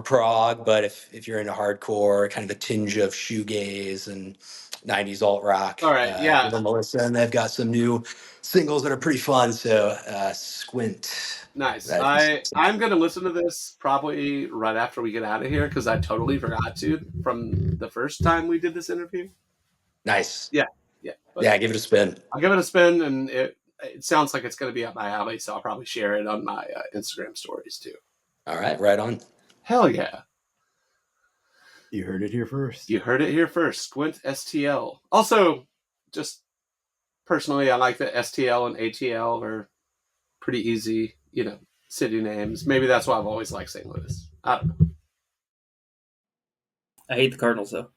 Prague. But if you're into hardcore, kind of a tinge of shoegaze and 90s alt rock, All right, give them a listen. And they've got some new singles that are pretty fun. So Squint. nice. I'm gonna listen to this probably right after we get out of here because I totally forgot to from the first time we did this interview. Nice. Yeah. But Yeah, give it a spin. I'll give it a spin, and it sounds like it's going to be up my alley, so I'll probably share it on my Instagram stories too. All right, right on. Hell yeah. You heard it here first. You heard it here first. Squint STL. Also, just personally, I like that STL and ATL are pretty easy, city names. Maybe that's why I've always liked St. Louis. I don't know. I hate the Cardinals though.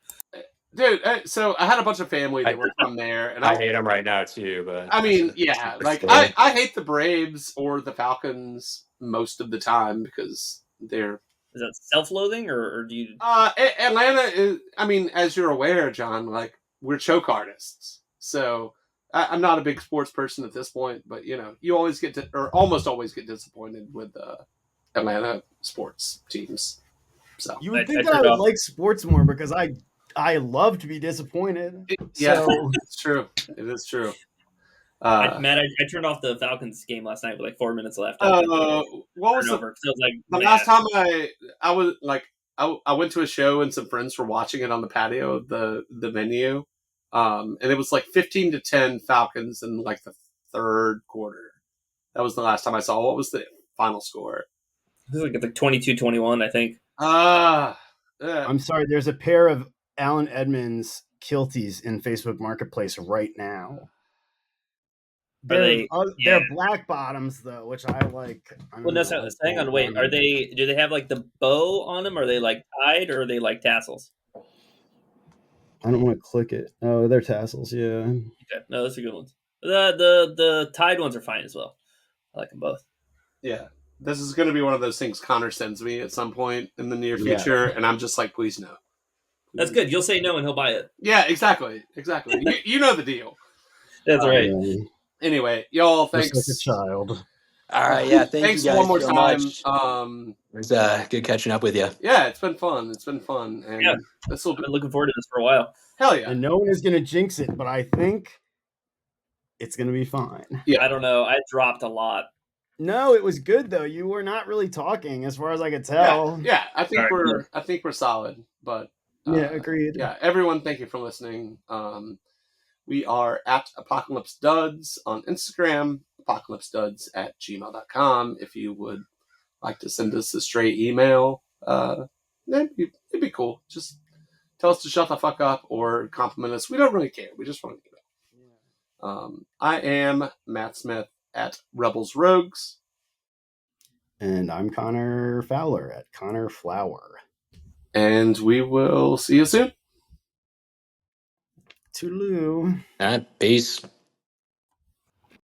Dude, so I had a bunch of family that were from there, and I hate them right now too. But I mean, yeah, like I hate the Braves or the Falcons most of the time because they're. Is that self-loathing or do you? Atlanta is. I mean, as you're aware, John, like we're choke artists, so I'm not a big sports person at this point. But you always get to, or almost always get disappointed with Atlanta sports teams. So You would think that I would like sports more because I love to be disappointed. Yeah, it's true. It is true. Matt, I turned off the Falcons game last night with like 4 minutes left. What was the last time I was like I went to a show and some friends were watching it on the patio of the venue, and it was like 15-10 Falcons in like the third quarter. That was the last time I saw. What was the final score? It was like 22-21, I think. I'm sorry. There's a pair of Alan Edmonds kilties in Facebook Marketplace right now. They're black bottoms though, which I like. Well, no, so hang on, wait. Do they have like the bow on them? Are they like tied or are they like tassels? I don't want to click it. Oh, they're tassels. Yeah. Okay, no, those are good ones. The tied ones are fine as well. I like them both. Yeah, this is going to be one of those things Connor sends me at some point in the near future, and I'm just like, please no. That's good. You'll say no and he'll buy it. Yeah, exactly. you know the deal. That's right. Anyway, y'all, thanks. Just like a child. All right, yeah. Thanks you guys one more so time. Much. It was good catching up with you. Yeah, it's been fun. And yeah, I've been looking forward to this for a while. Hell yeah! And no one is going to jinx it, but I think it's going to be fine. Yeah, I don't know. I dropped a lot. No, it was good though. You were not really talking, as far as I could tell. Yeah. I think we're solid. But yeah, agreed. Yeah, everyone, thank you for listening. We are at Apocalypse Duds on Instagram, apocalypseduds@gmail.com. If you would like to send us a straight email, it'd be cool. Just tell us to shut the fuck up or compliment us. We don't really care. We just want to email. I am Matt Smith at Rebels Rogues. And I'm Connor Fowler at Connor Flower. And we will see you soon. Toodaloo. All right, peace.